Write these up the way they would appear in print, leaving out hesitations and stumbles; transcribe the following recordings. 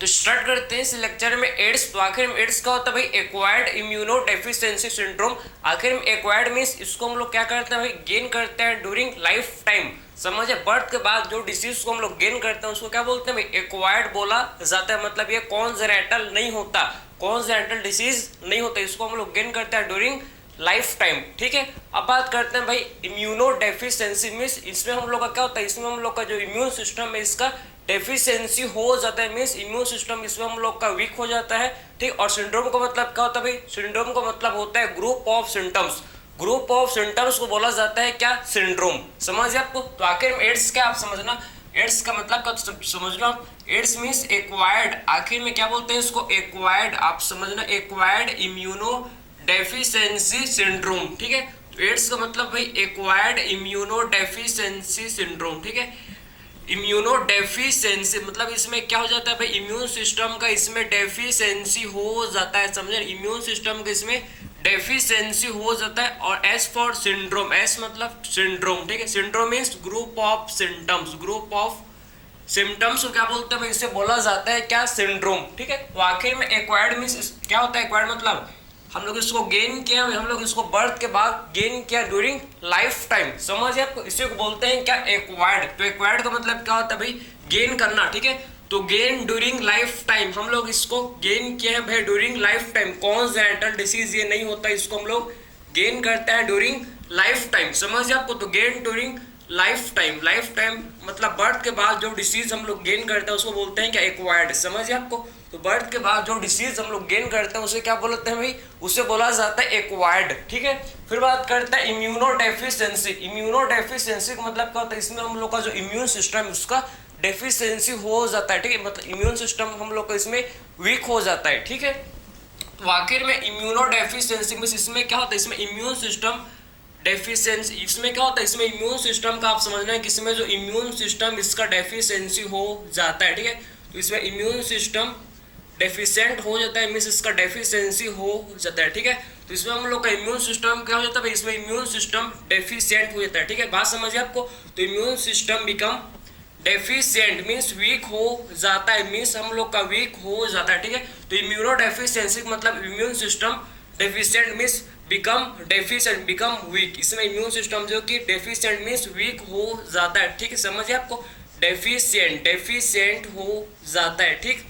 तो स्टार्ट करते हैं इस लेक्चर में एड्स। तो आखिर में एड्स क्या होता है भाई? Acquired immuno deficiency syndrome. आखिर में एक्वायर्ड मींस इसको हम लोग क्या करते हैं भाई? गेन करते हैं ड्यूरिंग लाइफ टाइम। समझे? बर्थ के बाद जो डिसीज को हम लोग गेन करते हैं उसको क्या बोलते हैं भाई? एक्वायर्ड बोला जाता है। मतलब ये कॉन्जेनिटल नहीं होता, कॉन्जेनिटल डिसीज नहीं होता, इसको हम लोग गेन करते हैं ड्यूरिंग लाइफ टाइम। ठीक है, अब बात करते हैं भाई इम्यूनो डेफिशिएंसी मींस इसमें हम लोग का क्या होता है? इसमें हम लोग का जो इम्यून सिस्टम है इसका डेफिशिएंसी हो जाता है, मींस इम्यून सिस्टम इसमें हम लोग का वीक हो जाता है। ठीक, और सिंड्रोम का मतलब क्या होता है भाई? सिंड्रोम का मतलब होता है group of symptoms. Group of symptoms को बोला जाता है क्या? सिंड्रोम। समझिए आपको? तो आखिर में एड्स क्या आप समझना, एड्स का मतलब क्या समझना आप? एड्स मींस एक्वायर्ड, आखिर में क्या बोलते हैं इसको? एक्वायर्ड। आप समझना, एक्वायर्ड इम्यूनो डेफिशिएंसी सिंड्रोम। ठीक है, तो एड्स का मतलब भाई एक्वायर्ड इम्यूनो डेफिशिएंसी सिंड्रोम। ठीक है, इम्यूनो डेफिशिएंसी मतलब इसमें क्या हो जाता है भाई? इम्यून सिस्टम का इसमें डेफिशिएंसी हो जाता है। समझे? इम्यून सिस्टम का इसमें डेफिशिएंसी हो जाता है। और एस फॉर सिंड्रोम, एस मतलब सिंड्रोम। ठीक है, syndrome means group of symptoms, group of symptoms को क्या बोलते हैं भाई? इसे बोला जाता है क्या? सिंड्रोम। ठीक है, तो आखिर में एक्वायर्ड मींस क्या होता है? एक्वायर्ड मतलब हम लोग इसको गेन किया, हम लोग इसको बर्थ के बाद गेन किया ड्यूरिंग लाइफ टाइम। समझिए आपको? इसे को बोलते हैं क्या? एक्वायर्ड। तो एक्वायर्ड का मतलब क्या होता है भाई? गेन करना। ठीक है, तो गेन ड्यूरिंग लाइफ टाइम, हम लोग इसको गेन किया है भाई during life time. Congenital disease ये नहीं होता, इसको हम लोग गेन करते हैं ड्यूरिंग लाइफ टाइम। समझिए आपको? तो gain during life time, life time मतलब बर्थ के बाद जो डिसीज हम लोग गेन करते हैं उसको बोलते हैं क्या? एक्वायर्ड। समझिए आपको? तो बर्थ के बाद जो डिसीज हम लोग गेन करते हैं उसे क्या बोलते हैं भाई? उसे बोला जाता है एक्वायर्ड। ठीक है, फिर बात करते हैं इम्यूनो डेफिशिएंसी। इम्यूनो डेफिशिएंसी का मतलब क्या होता है? इसमें हम लोग का जो इम्यून सिस्टम उसका डेफिशिएंसी हो जाता है। ठीक है, मतलब इम्यून सिस्टम हम लोग का इसमें वीक हो जाता है। ठीक है, तो आखिर में इम्यूनो डेफिशिएंसी में इसमें क्या होता है? इसमें इम्यून सिस्टम डेफिशिएंसी, इसमें क्या होता है? इसमें इम्यून सिस्टम का आप समझना है कि इसमें जो इम्यून सिस्टम इसका डेफिशिएंसी हो जाता है। ठीक है, तो इसमें इम्यून सिस्टम डेफिशिएंट हो जाता है, मीन्स इसका डेफिशिएंसी हो जाता है। ठीक है, तो इसमें हम लोग का इम्यून सिस्टम क्या हो जाता है? इसमें इम्यून सिस्टम डेफिशिएंट हो जाता है। ठीक है, बात समझिए आपको? तो immune system become deficient means weak हो जाता है, मीन्स हम लोग का वीक हो जाता है। ठीक है, तो इम्यूनो डेफिशिएंसी मतलब immune system deficient means become deficient, become weak. इसमें इम्यून सिस्टम जो कि डेफिशिएंट मीन्स वीक हो जाता है। ठीक है, समझिए आपको? डेफिशिएंट, डेफिशिएंट हो जाता है। ठीक,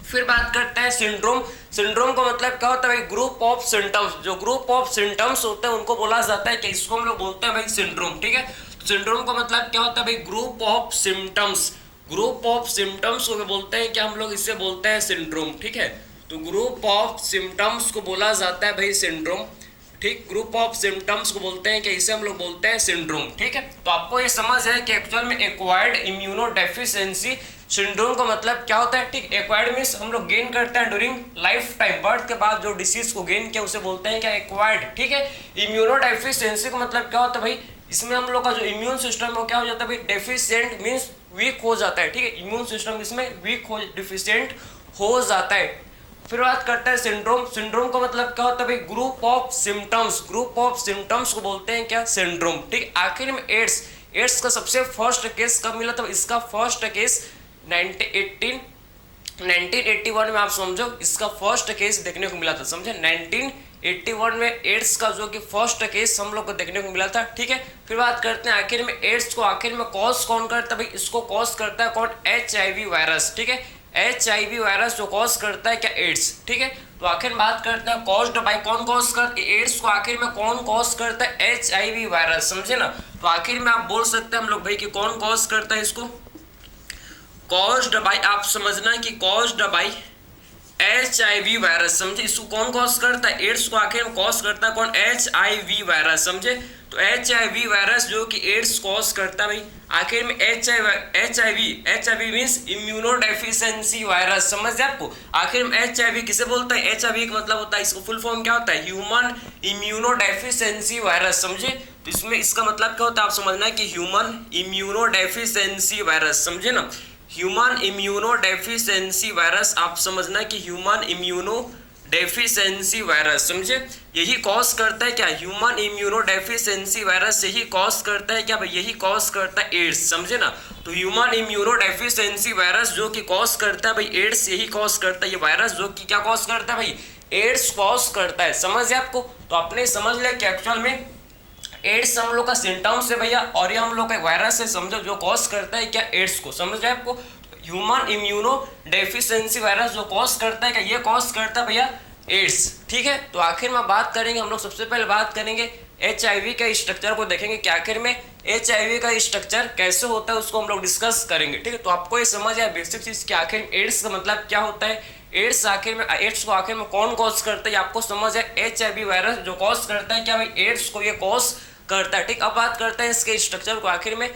फिर बात करते हैं सिंड्रोम। सिंड्रोम का मतलब क्या होता है भाई? Group of symptoms. जो ग्रुप ऑफ सिम्टम्स होते हैं उनको बोला जाता है कि इसको हम लोग बोलते हैं भाई सिंड्रोम। ठीक है, तो सिंड्रोम का मतलब क्या होता है भाई? Group of symptoms. Group of symptoms को बोलते हैं कि हम लोग इससे बोलते हैं सिंड्रोम। ठीक है, तो ग्रुप ऑफ सिम्टम्स को बोला जाता है भाई सिंड्रोम। ठीक, ग्रुप ऑफ सिम्टम्स को बोलते हैं कि इसे हम लोग बोलते हैं सिंड्रोम। ठीक है, तो आपको ये समझ है कि एक्चुअल में एक्वायर्ड इम्यूनो डेफिशिएंसी सिंड्रोम का मतलब क्या होता है। ठीक, एक्वायर्ड मींस हम लोग गेन करते हैं ड्यूरिंग लाइफ टाइम, बर्थ के बाद जो डिसीज को गेन किया उसे बोलते हैं क्या? एक्वायर्ड। ठीक है, इम्यूनो डेफिशिएंसी का मतलब क्या होता है भाई? इसमें हम लोग का जो इम्यून सिस्टम है वो क्या हो जाता है भाई? डेफिशिएंट मींस वीक हो जाता है। ठीक है, इम्यून सिस्टम इसमें वीक हो, डिफिशिएंट हो जाता है। फिर बात करते हैं सिंड्रोम। सिंड्रोम का मतलब क्या होता है भाई? Group of symptoms. Group of symptoms को बोलते हैं क्या? सिंड्रोम। ठीक, आखिर में एड्स। एड्स का सबसे फर्स्ट केस कब मिला था? इसका फर्स्ट केस 1981 में आप समझो इसका फर्स्ट केस देखने को मिला था। समझे? 1981 में एड्स का जो कि फर्स्ट केस हम लोग को देखने को मिला था। ठीक है, फिर बात करते हैं आखिर में एड्स को आखिर में कॉज कौन करता है भाई? इसको कॉज करता है कौन? HIV virus. ठीक है, HIV वायरस जो कॉज करता है क्या? एड्स। ठीक है, तो आखिर बात करते हैं कॉज्ड बाय, कौन कॉज करता है एड्स को? आखिर में कौन कॉज करता है? HIV virus. समझे ना? तो आखिर में आप बोल सकते हैं हम लोग भाई कि कौन कॉज करता है इसको? Caused by. आप समझना कि कॉज्ड बाय HIV वायरस। समझे? इसको कौन कॉज करता है? एड्स को आखिर में कॉज करता है कौन? HIV virus. समझे? तो HIV वायरस जो कि एड्स कॉज करता है भाई, आखिर में HIV means immuno deficiency virus. समझ आपको? आखिर में HIV किसे बोलता है? HIV का मतलब होता है, इसको फुल फॉर्म क्या होता है? Human immuno deficiency virus. समझे? तो इसमें इसका मतलब क्या होता है? आप समझना है कि ह्यूमन इम्यूनो डेफिशिएंसी वायरस। समझे ना? Human immuno deficiency virus. आप समझना कि ह्यूमन इम्यूनो डेफिशिएंसी वायरस, समझे, यही कॉज करता है क्या, ह्यूमन इम्यूनो डेफिशिएंसी वायरस यही कॉज करता है क्या भाई, यही कॉज करता है एड्स, समझे ना। तो ह्यूमन इम्यूनो डेफिशिएंसी वायरस जो कि कॉज करता है भाई एड्स, यही कॉज करता है ये वायरस, जो कि क्या कॉज करता है भाई, एड्स कॉज करता है, समझ आपको। तो आपने समझ लिया कि एक्चुअल में एड्स हम लोग का सिम्टम्स है भैया, और ये हम लोग का वायरस है, समझो, जो कॉज करता है क्या, एड्स को, समझ रहे आपको। ह्यूमन इम्यूनो डेफिशिएंसी वायरस जो कॉज करता है क्या, ये कॉज करता है भैया एड्स, ठीक है। तो आखिर में बात करेंगे हम लोग, सबसे पहले बात करेंगे HIV का स्ट्रक्चर को देखेंगे कि आखिर में HIV का स्ट्रक्चर कैसे होता है, उसको हम लोग डिस्कस करेंगे, ठीक है। तो आपको ये समझ आया बेसिक चीज कि आखिर में एड्स का मतलब क्या होता है, एड्स आखिर में, एड्स को आखिर में कौन कॉज करता है, आपको समझ है, HIV वायरस जो कॉज करता है क्या भाई, एड्स को ये कॉज करता है, ठीक। अब बात करते हैं इसके स्ट्रक्चर को, आखिर में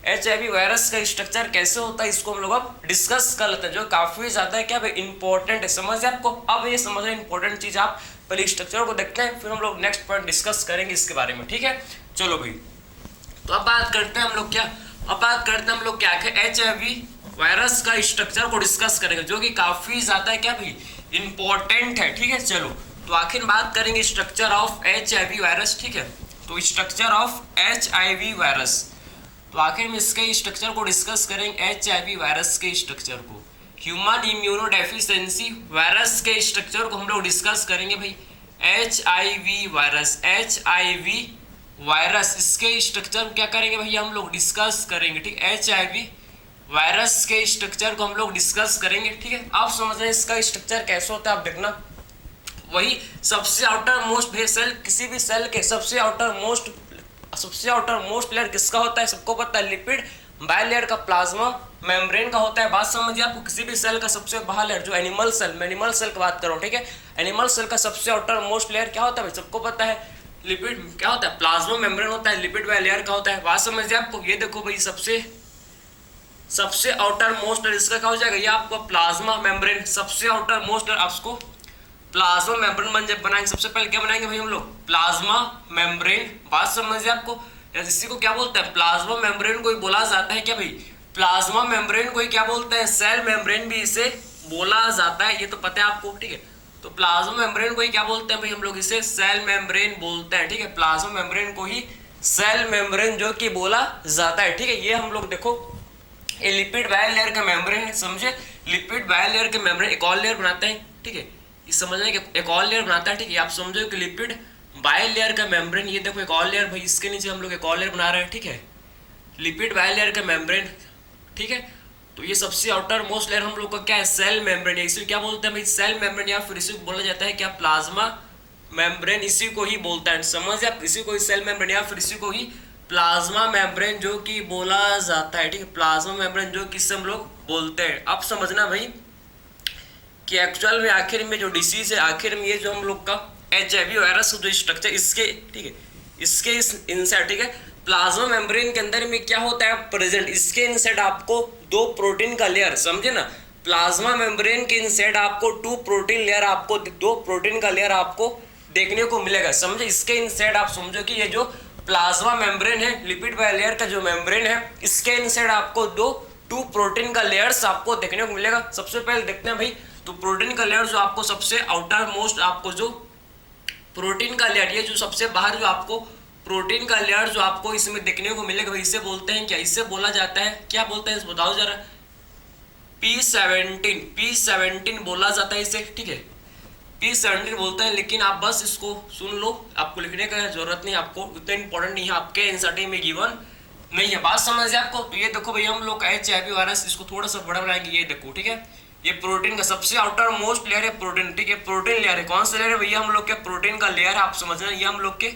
HIV वायरस का स्ट्रक्चर कैसे होता है, इसको हम लोग अब डिस्कस कर लेते हैं, जो काफी ज्यादा क्या भाई इंपॉर्टेंट है, समझ है आपको। अब ये समझ इंपॉर्टेंट चीज, आप पहले स्ट्रक्चर को देखते हैं, फिर हम लोग नेक्स्ट पॉइंट डिस्कस करेंगे इसके बारे में, ठीक है। चलो भाई, तो अब बात करते हैं हम लोग क्या, अब बात करते हैं हम लोग क्या, HIV वायरस का स्ट्रक्चर को डिस्कस करेंगे, जो कि काफी ज्यादा क्या भाई इंपॉर्टेंट है, ठीक है। चलो, तो आखिर बात करेंगे स्ट्रक्चर ऑफ HIV वायरस, ठीक है। तो स्ट्रक्चर ऑफ HIV वायरस, तो आखिर में इसके स्ट्रक्चर को डिस्कस करेंगे, HIV वायरस के स्ट्रक्चर को, ह्यूमन इम्यूनो डेफिशिएंसी वायरस के स्ट्रक्चर को हम लोग डिस्कस करेंगे भाई। HIV वायरस इसके स्ट्रक्चर को क्या करेंगे भैया, हम लोग डिस्कस करेंगे, ठीक। HIV वायरस के स्ट्रक्चर को हम लोग डिस्कस करेंगे, ठीक है। आप समझ रहे हैं इसका स्ट्रक्चर कैसे होता है, आप देखना, वही सबसे आउटर मोस्ट सेल, किसी भी सेल के सबसे आउटर मोस्ट लेयर किसका होता है, सबको पता है, लिपिड बायलेयर का, प्लाज्मा मेम्ब्रेन का होता है। बात समझिए आपको, किसी भी सेल का सबसे बाहर लेयर, जो एनिमल सेल की बात करो, ठीक है, एनिमल सेल का सबसे आउटर मोस्ट लेयर क्या होता है, सबको पता है, लिपिड क्या होता है, प्लाज्मा मेम्ब्रेन होता है, लिपिड बायलेयर का होता है। बात समझिए आपको, ये देखो भाई, सबसे आउटर मोस्ट लेयर इसका क्या हो जाएगा, ये आपको प्लाज्मा मेम्ब्रेन, सबसे आउटर मोस्ट लेयर आपको प्लाज्मा मेम्ब्रेन बनाएंगे। सबसे पहले क्या बनाएंगे भाई हम लोग, प्लाज्मा मेम्ब्रेन। बात समझिए आपको, इसी को क्या बोलते हैं, प्लाज्मा मेम्ब्रेन को ही बोला जाता है क्या भाई, प्लाज्मा मेम्ब्रेन को ही क्या बोलते हैं, सेल मेम्ब्रेन भी इसे बोला जाता है, ये तो पता है आपको, ठीक है। तो प्लाज्मा मेम्ब्रेन को ही क्या बोलते हैं भाई हम लोग, इसे सेल मेम्ब्रेन बोलते हैं, ठीक है। प्लाज्मा मेम्ब्रेन को ही सेल मेम्ब्रेन जो कि बोला जाता है, ठीक है। ये हम लोग देखो, ये लिपिड बायलेयर का मेम्ब्रेन है, समझे, लिपिड बायलेयर के मेम्ब्रेन एक और लेयर बनाते हैं, ठीक है, इस समझना कि एक और लेयर बनाता है, ठीक है। आप समझो कि लिपिड बायलेयर का मेम्ब्रेन, ये देखो एक और लेयर भाई, इसके नीचे हम लोग एक और लेयर बना रहे हैं, ठीक है, लिपिड बायलेयर का मेम्ब्रेन, ठीक है। तो ये सबसे आउटर मोस्ट लेयर हम लोग का क्या है, सेल मेम्ब्रेन, इसे क्या बोलते हैं भाई, सेल मेम्ब्रेन, या फिर इसी को बोला जाता है क्या, प्लाज्मा मेम्ब्रेन, इसी को ही बोलता है, समझ आप, इसी को ही सेल मेम्ब्रेन या फिर इसी को ही प्लाज्मा मेम्ब्रेन जो कि बोला जाता है, ठीक है, प्लाज्मा मेम्ब्रेन जो कि हम लोग बोलते हैं। अब समझना भाई कि एक्चुअल में आखिर में जो डिसीज है, आखिर में ये जो हम लोग का HIV वायरस जो स्ट्रक्चर इसके, ठीक है, इसके इस इनसाइड, ठीक है, प्लाज्मा मेम्ब्रेन के अंदर में क्या होता है प्रेजेंट, इसके इनसाइड आपको 2 प्रोटीन का लेयर, समझे ना, प्लाज्मा मेम्ब्रेन के इनसाइड आपको 2 प्रोटीन लेयर, आपको 2 प्रोटीन का लेयर आपको देखने को मिलेगा, समझे। इसके इनसाइड आप समझो कि ये जो प्लाज्मा मेम्ब्रेन है, लिपिड बायलेयर का जो मेम्ब्रेन है, इसके इनसाइड आपको 2 प्रोटीन का लेयर्स आपको देखने को मिलेगा। सबसे पहले देखते हैं भाई, तो प्रोटीन का लेयर जो आपको सबसे आउटर मोस्ट, आपको जो प्रोटीन का लेयर, ये जो सबसे बाहर जो आपको प्रोटीन का लेयर जो आपको इसमें देखने को मिलेगा, इसे बोलते हैं क्या, इसे बोला जाता है, क्या बोलते हैं बताओ जरा, P17 बोला जाता है इसे, ठीक है, P17 बोलते हैं। लेकिन आप बस इसको सुन लो, आपको लिखने का जरूरत नहीं, आपको उतना इंपॉर्टेंट नहीं है, आपके एनसीईआरटी में गिवन नहीं है। बात समझ है आपको। तो ये देखो भाई, हम लोग HIV वायरस, इसको थोड़ा सा बड़ा बनाएंगे, ये देखो, ठीक है, ये प्रोटीन का सबसे आउटर मोस्ट लेयर है प्रोटीन, ठीक है, प्रोटीन लेयर है, कौन सा लेयर है भैया, हम लोग के प्रोटीन का लेयर है, आप समझना, ये हम लोग के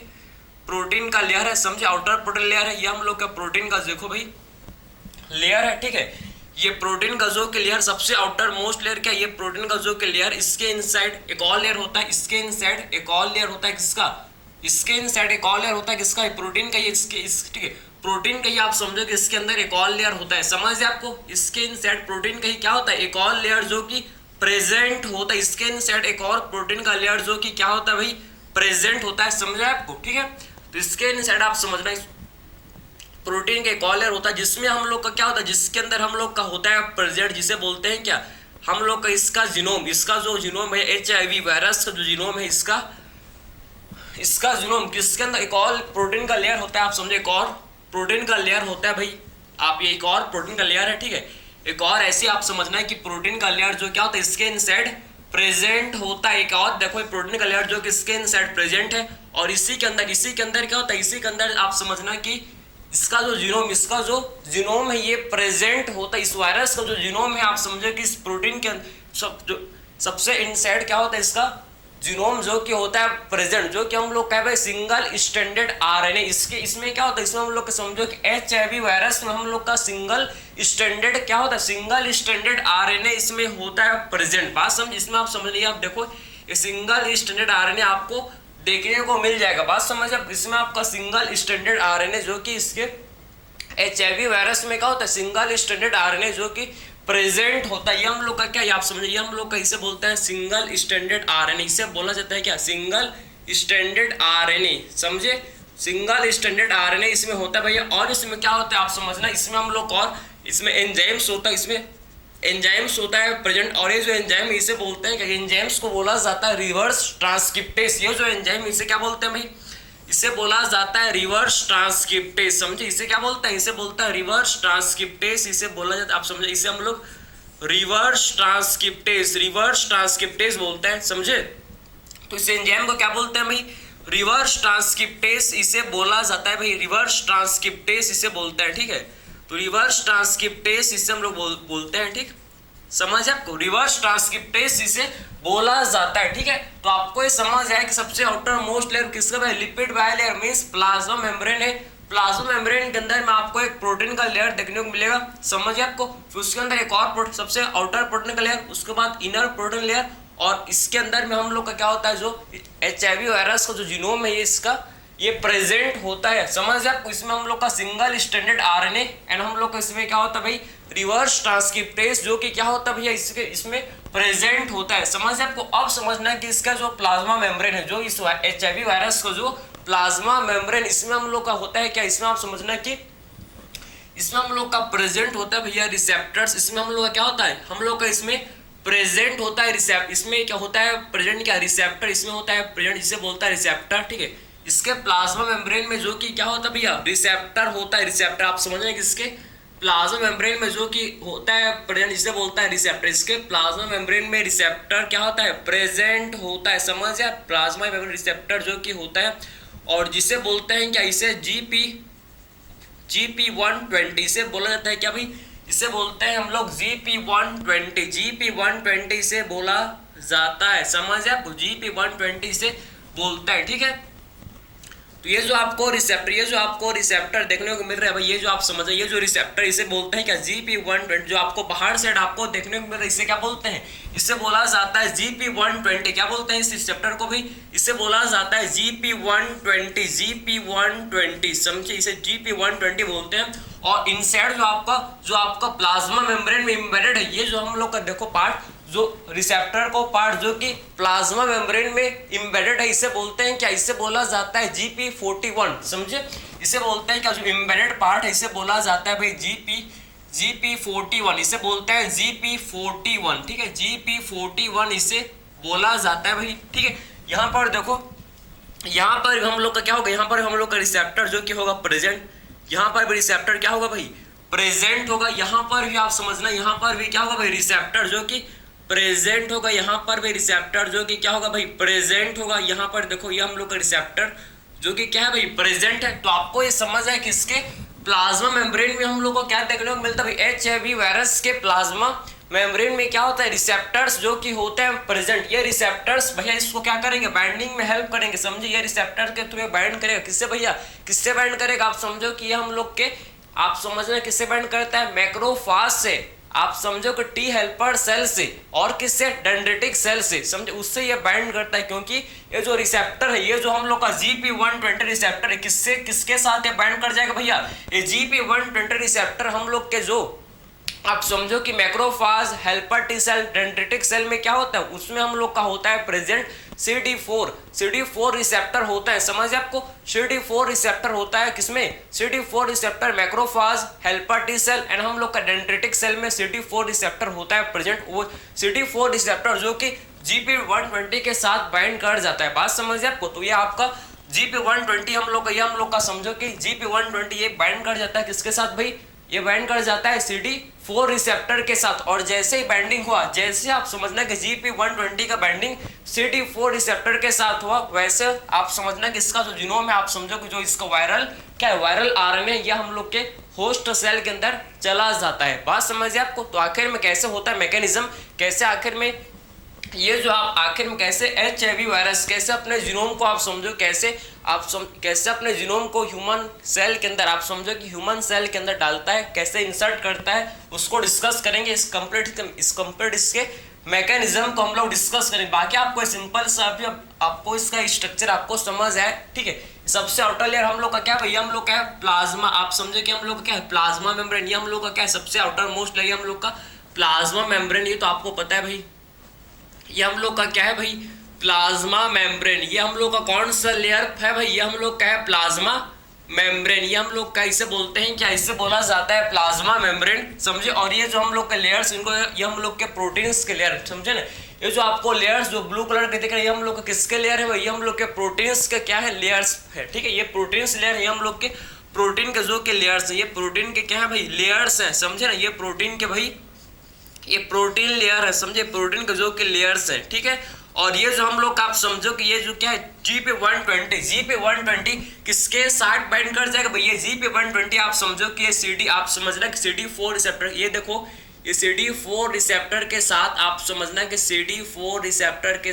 प्रोटीन का लेयर है, समझे, आउटर प्रोटीन लेयर है, ये हम लोग का प्रोटीन का देखो भाई लेयर है, ठीक है। ये प्रोटीन का जो के लेयर सबसे आउटर मोस्ट लेयर क्या, ये प्रोटीन का जो के लेयर, इसके इनसाइड एक और लेयर होता है, इसके इनसाइड एक और लेयर होता है, किसका, इसके इनसाइड एक और लेयर होता है, किसका, प्रोटीन का, ये इसके ठीक है, प्रोटीन का ही आप समझो कि इसके अंदर एक और लेयर होता है, समझ आपको, इसके इनसाइड प्रोटीन का ही क्या होता है, एक और लेयर जो कि प्रेजेंट होता है, इसके इनसाइड एक और प्रोटीन का लेयर जो कि क्या होता है भाई, प्रेजेंट होता है, समझ आपको, ठीक है। तो इसके इनसाइड आप समझना, प्रोटीन का एक और लेयर होता है, जिसमें हम लोग का क्या होता है, जिसके अंदर हम लोग का होता है प्रेजेंट, जिसे बोलते हैं क्या, हम लोग का इसका जीनोम, इसका जो जीनोम है HIV वायरस का जो जीनोम है इसका जीनोम किसके अंदर एक और प्रोटीन का लेयर होता है, आप समझे, एक और प्रोटीन का लेयर होता है भाई, आप ये एक और प्रोटीन का लेयर है, ठीक है। एक और ऐसे आप समझना है कि प्रोटीन का लेयर जो क्या होता है इसके इनसाइड प्रेजेंट होता है। एक और देखो प्रोटीन का लेयर जो कि इसके इनसाइड प्रेजेंट है, और इसी के अंदर क्या होता है, इसी के अंदर आप समझना कि इसका जो जीनोम है ये प्रेजेंट होता है। इस वायरस का जो जीनोम है आप समझे कि इस प्रोटीन के सबसे इनसाइड क्या होता है इसका जीनोम जो कि होता है प्रेजेंट, जो कि हम लोग कह भाई सिंगल स्टैंडर्ड RNA। इसमें क्या होता है, इसमें हम लोग समझो कि HIV वायरस में हम लोग का सिंगल स्टैंडर्ड क्या होता है, सिंगल स्टैंडर्ड RNA इसमें होता है प्रेजेंट। बात समझ, इसमें आप समझ लीजिए, आप देखो ये सिंगल स्टैंडर्ड RNA आपको देखने को मिल जाएगा। बात समझ, इसमें आपका सिंगल स्टैंडर्ड RNA जो कि इसके HIV वायरस में क्या होता है सिंगल स्टैंडर्ड RNA जो कि प्रेजेंट होता है। ये हम लोग का क्या, ये आप समझिए, ये हम लोग का इसे बोलते हैं सिंगल स्टैंडर्ड RNA। इसे बोला जाता है क्या, सिंगल स्टैंडर्ड RNA, समझे, सिंगल स्टैंडर्ड RNA इसमें होता है भैया। और इसमें क्या होता है आप समझना, इसमें हम लोग और इसमें एंजाइम्स होता है, इसमें एंजाइम्स होता है प्रेजेंट। और ये जो एंजाइम इसे बोलते हैं कि एंजाइम्स को बोला जाता है रिवर्स ट्रांसक्रिप्टेस। ये जो एंजाइम इसे क्या बोलते हैं भाई, इसे बोला जाता है रिवर्स ट्रांसक्रिप्टेस, समझे, इसे क्या बोलते हैं, इसे बोलता है रिवर्स ट्रांसक्रिप्टेस, इसे बोला जाता है, आप समझे, इसे हम लोग रिवर्स ट्रांसक्रिप्टेस बोलते हैं, समझे। तो इस एंजाइम को क्या बोलते हैं भाई, रिवर्स ट्रांसक्रिप्टेस इसे बोला जाता है भाई, रिवर्स ट्रांसक्रिप्टेस इसे बोलते हैं, ठीक है। तो रिवर्स ट्रांसक्रिप्टेस इसे हम लोग बोलते हैं, ठीक, समझ आपको, रिवर्स ट्रांसक्रिप्टेस इसे बोला जाता है, ठीक है। तो आपको ये समझ आया कि सबसे आउटर मोस्ट लेयर किसका भाई, lipid bilayer means plasma membrane है। प्लाज्मा मेम्ब्रेन के अंदर में आपको एक प्रोटीन का लेयर देखने को मिलेगा, समझिए आपको, फिर उसके अंदर एक और सबसे आउटर प्रोटीन का लेयर, उसके बाद इनर प्रोटीन लेयर, और इसके अंदर में हम लोग का क्या होता है, जो HIV वायरस का जो जीनोम है ये प्रेजेंट होता है, समझ आपको। इसमें हम लोग का सिंगल स्टैंडर्ड RNA एंड हम लोग का इसमें क्या होता है भाई, रिवर्स ट्रांसक्रिप्टेस जो कि क्या होता है भैया इसमें प्रेजेंट होता है, समझ आपको। अब समझना है कि इसका जो प्लाज्मा मेम्ब्रेन है, जो इस HIV वायरस का जो प्लाज्मा मेम्ब्रेन इसमें हम लोग का होता है क्या, इसमें आप समझना कि इसमें हम लोग का प्रेजेंट होता है भैया रिसेप्टर्स। इसमें हम लोग का क्या होता है, हम लोग का इसमें प्रेजेंट होता है रिसेप्टर, इसमें क्या होता है प्रेजेंट, क्या रिसेप्टर इसमें होता है प्रेजेंट, इसे बोलता है रिसेप्टर, ठीक है। इसके प्लाज्मा मेम्ब्रेन में जो कि क्या होता है भैया, रिसेप्टर होता है, रिसेप्टर आप समझ रहे हैं कि इसके प्लाज्मा मेम्ब्रेन में जो कि होता है प्रेजेंट, इसे बोलता है रिसेप्टर। इसके प्लाज्मा मेम्ब्रेन में रिसेप्टर क्या होता है, प्रेजेंट होता है, समझ है, प्लाज्मा मेम्ब्रेन रिसेप्टर जो कि होता है, और जिसे बोलते हैं क्या, इसे GP120 इसे बोला जाता है क्या भाई, इसे बोलते हैं हम लोग GP120 इसे बोला जाता है, समझ है आपको, GP120 इसे बोलता है, ठीक है। तो ये जो आपको रिसेप्टर देखने को मिल रहा है भाई, ये जो आप समझ, ये जो रिसेप्टर इसे बोलते हैं क्या, GP120, जो आपको बाहर से आपको देखने को मिल रहा है इसे क्या बोलते हैं, इसे बोला जाता है GP120। क्या बोलते हैं इस रिसेप्टर को भी, इसे बोला जाता है GP120, समझे, इसे GP120 बोलते हैं। और इनसाइड जो आपका प्लाज्मा मेम्ब्रेन में एम्बेडेड है, ये जो हम लोग का देखो पार्ट, जो रिसेप्टर को पार्ट जो कि प्लाज्मा मेम्ब्रेन में एम्बेडेड है, इसे बोलते हैं क्या, इसे बोला जाता है GP41, समझे, इसे बोलते हैं क्या, जो एम्बेडेड पार्ट है इसे बोला जाता है भाई GP41, इसे बोलते हैं GP41, ठीक है, GP41 इसे बोला जाता है भाई, ठीक है। यहाँ पर देखो, यहाँ पर हम लोग का क्या होगा, यहाँ पर हम लोग का रिसेप्टर जो कि होगा प्रेजेंट, यहाँ पर भी रिसेप्टर क्या होगा भाई, प्रेजेंट होगा। यहाँ पर भी आप समझना, यहाँ पर भी क्या होगा भाई, रिसेप्टर जो कि प्रेजेंट होगा, यहाँ पर भी रिसेप्टर जो कि क्या होगा भाई, प्रेजेंट होगा। यहाँ पर देखो, ये हम लोग का रिसेप्टर जो कि क्या है भाई, प्रेजेंट है। तो आपको ये समझ है कि इसके प्लाज्मा मेम्ब्रेन में हम लोग को क्या देखने को मिलता है भाई, HIV वायरस के प्लाज्मा मेम्ब्रेन में क्या होता है, रिसेप्टर्स जो कि होते हैं प्रेजेंट। ये रिसेप्टर्स भैया इसको क्या करेंगे, बाइंडिंग में हेल्प करेंगे, समझे, ये रिसेप्टर के थ्रू बाइंड करेगा, किससे भैया, किससे बाइंड करेगा, आप समझो कि ये हम लोग के, आप समझना किससे बाइंड करता है, मैक्रोफाज से, आप समझो कि T हेल्पर सेल से, और किससे, डेंड्रिटिक सेल से, समझे, उससे ये बाइंड करता है। क्योंकि ये जो रिसेप्टर है, ये जो हम लोग का GP120 रिसेप्टर है, किससे किसके साथ ये बाइंड कर जाएगा भैया, ये GP120 रिसेप्टर हम लोग के जो आप समझो कि macrophage, helper T cell, dendritic cell में क्या होता है, उसमें हम लोग का होता है प्रेजेंट CD4 रिसेप्टर होता है। समझ आपको, CD4 रिसेप्टर होता है किसमें, CD4 receptor macrophage, helper T cell and हम लोग का डेंड्रिटिक सेल में CD4 रिसेप्टर होता है प्रेजेंट। वो CD4 रिसेप्टर जो कि GP120 के साथ बाइंड कर जाता है। बात समझिए आपको, तो ये आपका GP120 हम लोग का समझो कि GP120 ये बाइंड कर जाता है किसके साथ भाई, ये बाइंड कर जाता है CD4 रिसेप्टर के साथ। और जैसे ही बाइंडिंग हुआ, जैसे आप समझना कि GP120 का बाइंडिंग CD4 रिसेप्टर के साथ हुआ, वैसे आप समझना कि इसका जो जीनोम है, आप समझो कि जो इसका वायरल क्या है, वायरल RNA यह हम लोग के होस्ट सेल के अंदर चला जाता है। बात समझिए आपको। तो आखिर में कैसे होता है मैकेनिज्म, कैसे आखिर में ये जो आप आखिर में कैसे HIV वायरस कैसे अपने जीनोम को आप समझो कैसे कैसे अपने जीनोम को ह्यूमन सेल के अंदर आप समझो कि ह्यूमन सेल के अंदर डालता है, कैसे इंसर्ट करता है, उसको डिस्कस करेंगे। इस कंप्लीट इसके मैकेनिज्म को हम लोग डिस्कस करेंगे। बाकी आपको सिंपल सा अभी आपको इसका स्ट्रक्चर आपको समझ है, ठीक है। सबसे आउटर लेयर हम लोग का क्या भैया, हम लोग का है प्लाज्मा। आप समझे कि हम लोग का क्या है, प्लाज्मा मेम्ब्रेन। ये हम लोग का क्या है, सबसे आउटर मोस्ट लेयर हम लोग का प्लाज्मा मेम्ब्रेन। ये तो आपको पता है भाई, ये हम लोग का क्या है भाई, प्लाज्मा मेम्ब्रेन। ये हम लोग का कौन सा लेयर है भाई, ये हम लोग का है प्लाज्मा मेम्ब्रेन। ये हम लोग का इसे बोलते हैं क्या, इसे बोला जाता है प्लाज्मा मेम्ब्रेन, समझे। और ये जो हम लोग के लेयर्स, इनको ये हम लोग के प्रोटीन्स के लेयर, समझे ना। ये जो आपको लेयर्स जो ब्लू कलर के दिख रहे हैं, ये हम लोग का किसके लेयर है भाई, ये हम लोग के प्रोटीन्स के क्या है, लेयर्स है, ठीक है। ये प्रोटीन्स लेयर है, ये हम लोग के प्रोटीन के जो के लेयर्स है, ये प्रोटीन के क्या है भाई, लेयर्स है, समझे ना। ये प्रोटीन के भाई, ये प्रोटीन लेयर है, समझे, प्रोटीन के जो के लेयर्स है, ठीक है। और ये जो हम लोग का आप समझो कि ये जो क्या है GP120 किसके साथ बाइंड कर जाएगा भाई, ये GP120 आप समझो कि ये CD आप समझना कि CD4 रिसेप्टर, ये देखो ये CD4 रिसेप्टर के साथ आप समझना कि CD4 रिसेप्टर के